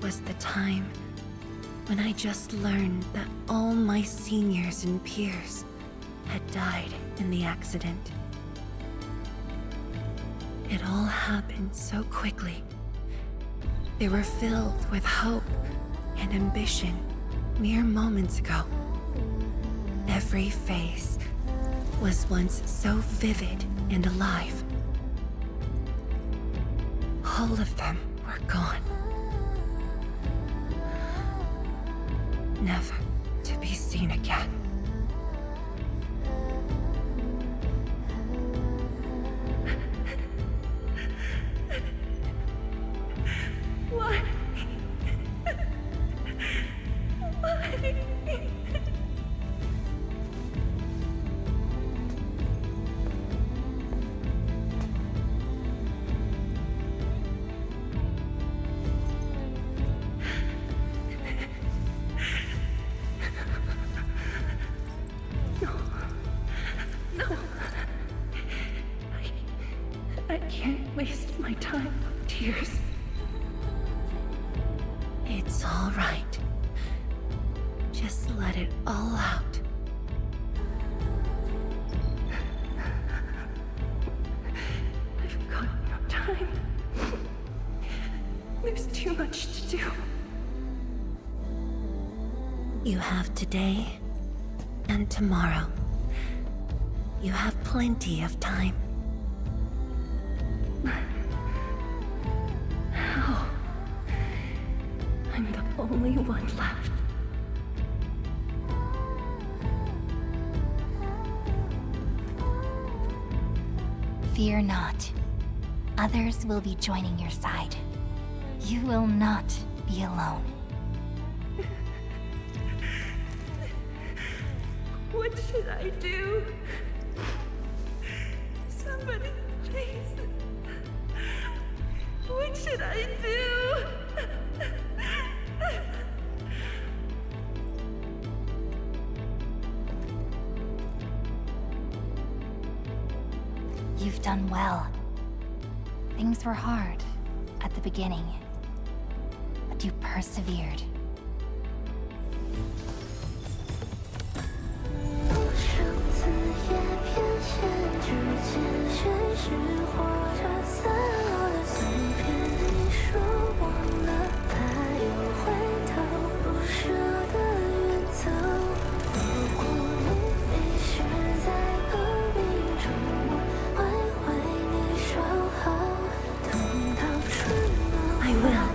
was the time when I just learned that all my seniors and peers had died in the accident. It all happened so quickly. They were filled with hope and ambition mere moments ago. Every face was once so vivid and alive. All of them were gone. Never to be seen again. Why? Why? I can't waste my time on tears. It's all right. Just let it all out. I've got no time. There's too much to do. You have today and tomorrow. You have plenty of time. How? I'm the only one left. Fear not. Others will be joining your side. You will not be alone. What should I do? Somebody, please. What should I do? You've done well. Things were hard at the beginning, but you persevered. I will.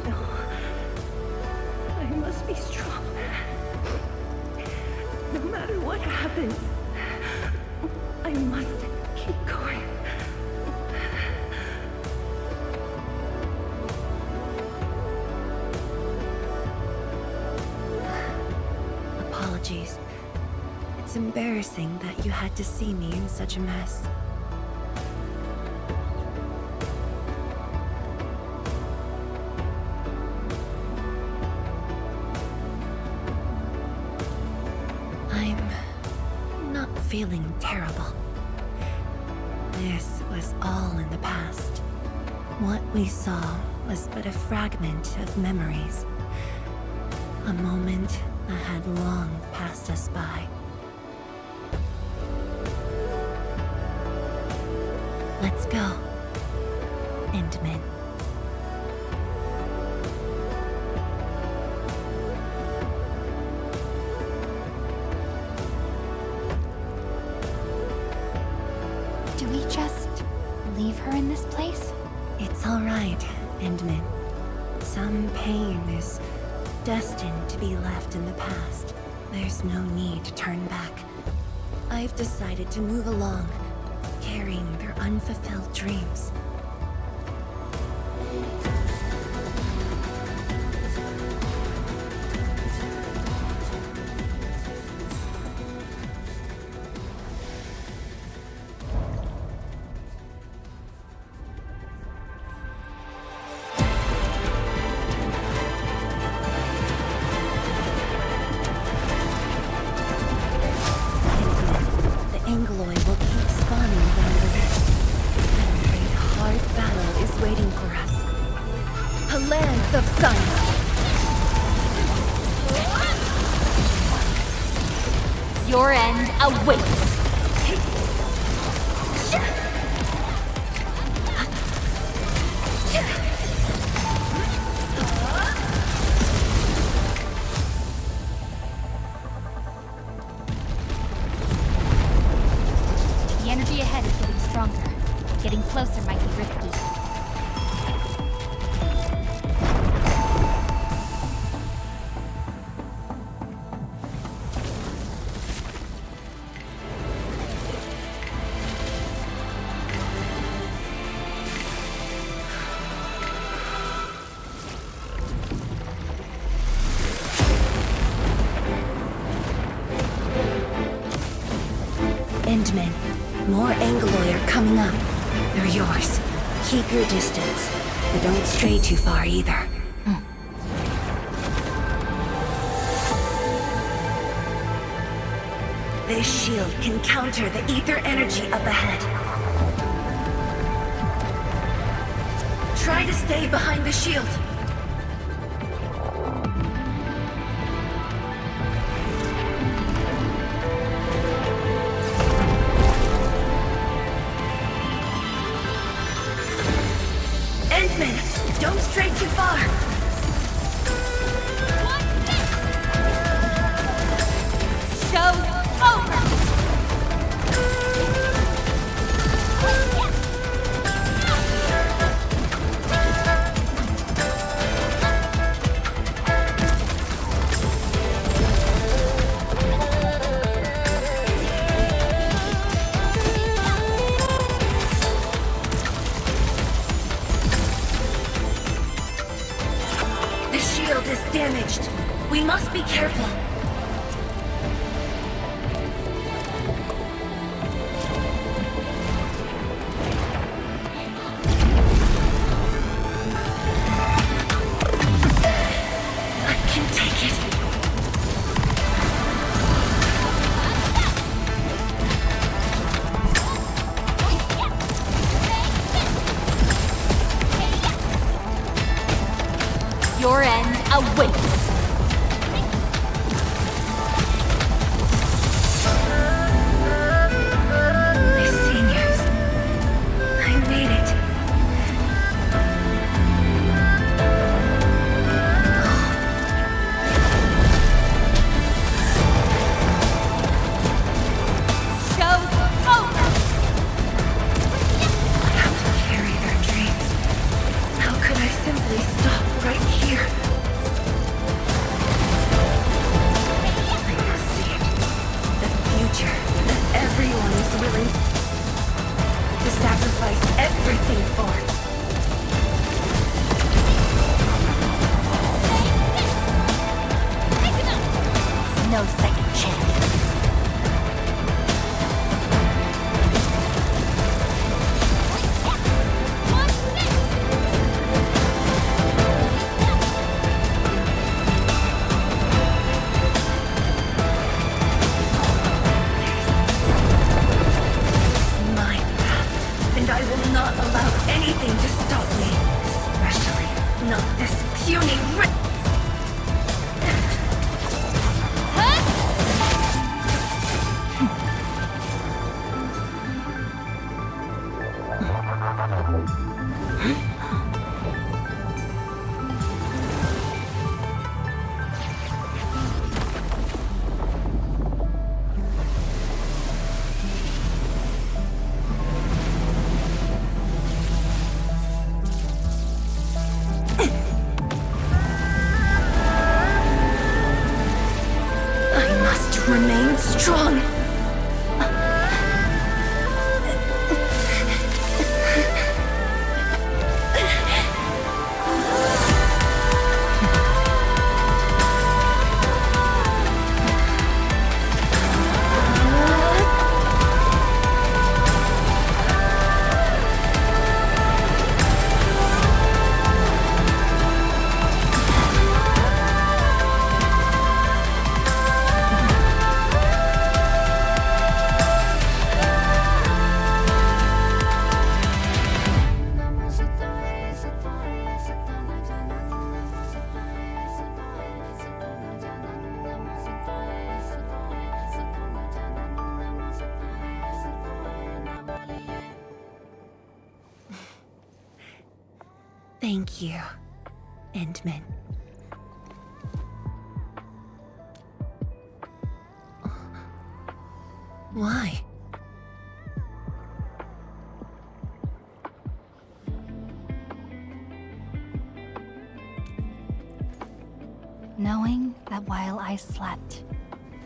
No. I must be strong. No matter what happens, I must keep going. Apologies. It's embarrassing that you had to see me in such a mess. I'm not feeling terrible. This was all in the past. What we saw was but a fragment of memories. A moment that had long passed us by. Let's go, Endman. Do we just leave her in this place? It's all right, Endman. Some pain is destined to be left in the past. There's no need to turn back. I've decided to move along, carrying their unfulfilled dreams. Your end awaits. The energy ahead is getting stronger. Getting closer might be risky. Endman, more Angloy are coming up. They're yours. Keep your distance, but don't stray too far either. This shield can counter the ether energy up ahead. Try to stay behind the shield. Endman, don't stray too far. Show's over! The shield is damaged. We must be careful. I can take it. Your end awaits. My seniors. I made it. Show's over! I have to carry their dreams. How could I simply stop right here? I can see it. The future that everyone is willing to sacrifice everything for. No second chance. My path, and I will not allow anything Thank you, Endman. Why? Knowing that while I slept,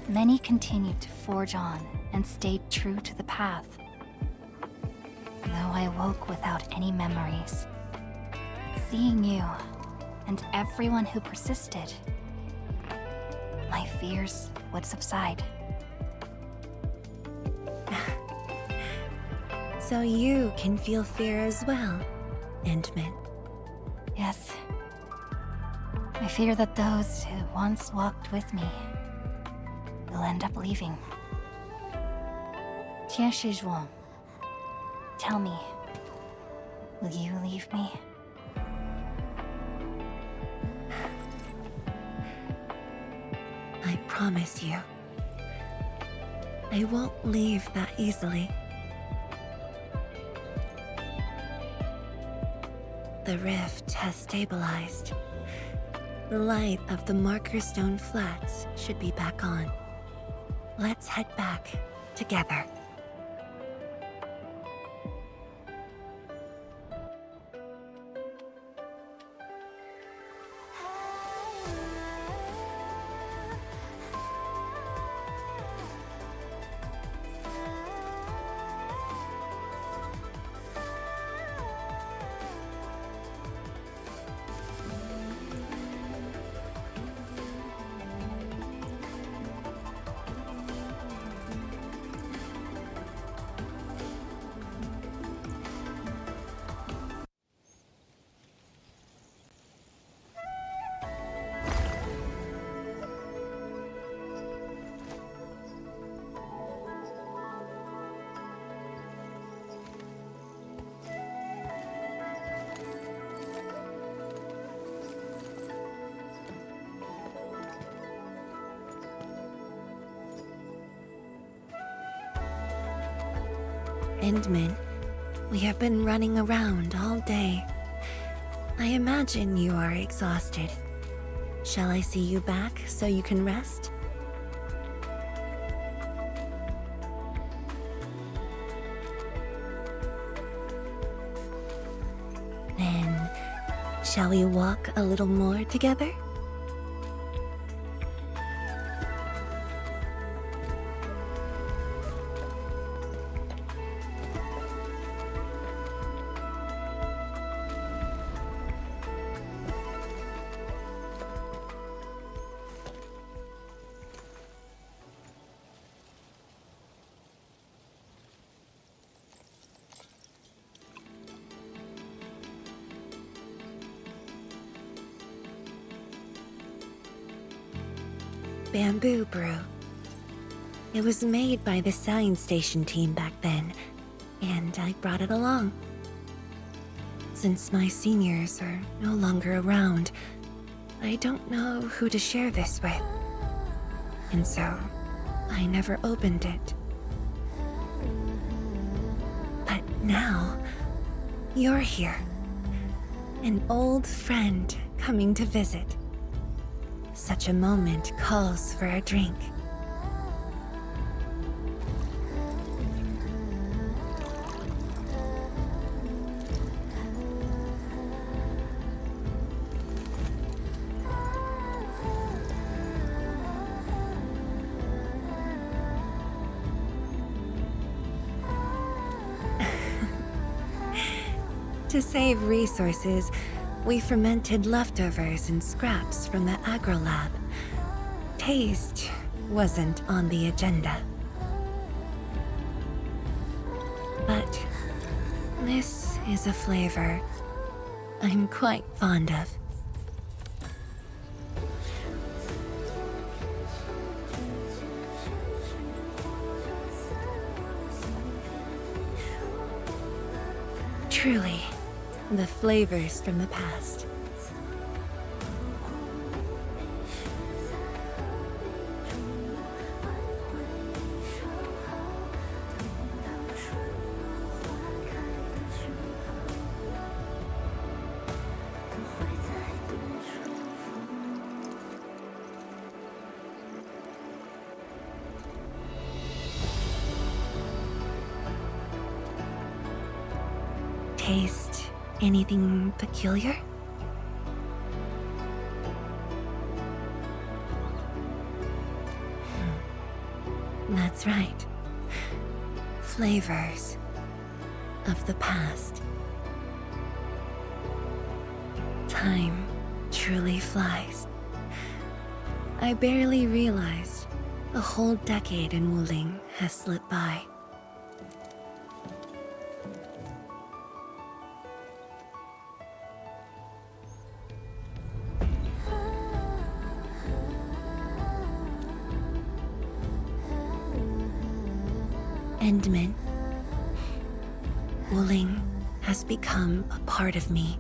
many continued to forge on and stayed true to the path. Though I woke without any memories, seeing you and everyone who persisted, my fears would subside. So you can feel fear as well, Endman. Yes. I fear that those who once walked with me will end up leaving. Tianshi, tell me, will you leave me? I promise you, I won't leave that easily. The rift has stabilized. The light of the Marker Stone Flats should be back on. Let's head back together. Endman, we have been running around all day. I imagine you are exhausted. Shall I see you back so you can rest? Then, shall we walk a little more together? Bamboo brew. It was made by the science station team back then, and I brought it along. Since my seniors are no longer around, I don't know who to share this with. And so, I never opened it. But now, you're here. An old friend coming to visit. Such a moment calls for a drink. To save resources, we fermented leftovers and scraps from the agro lab. Taste wasn't on the agenda. But this is a flavor I'm quite fond of. Truly, the flavors from the past. taste anything peculiar? That's right. Flavors of the past. Time truly flies. I barely realized a whole decade in Wuling has slipped by. Endman. Wuling has become a part of me.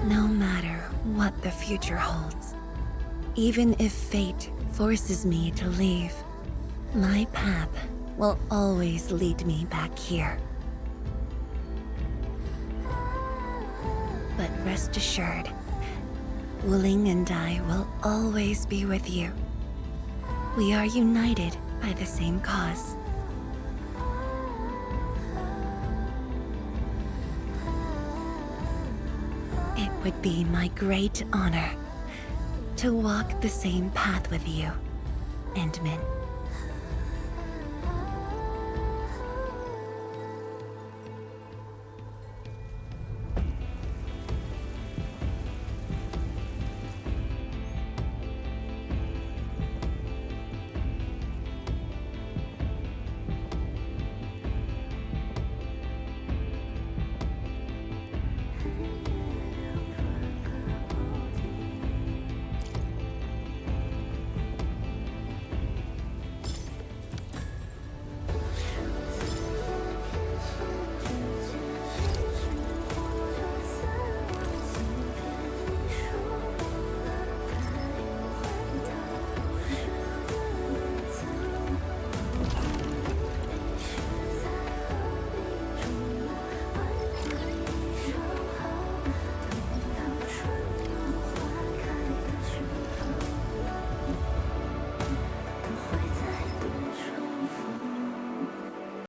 No matter what the future holds, even if fate forces me to leave, my path will always lead me back here. But rest assured, Wuling and I will always be with you. We are united by the same cause. It would be my great honor to walk the same path with you, Endman.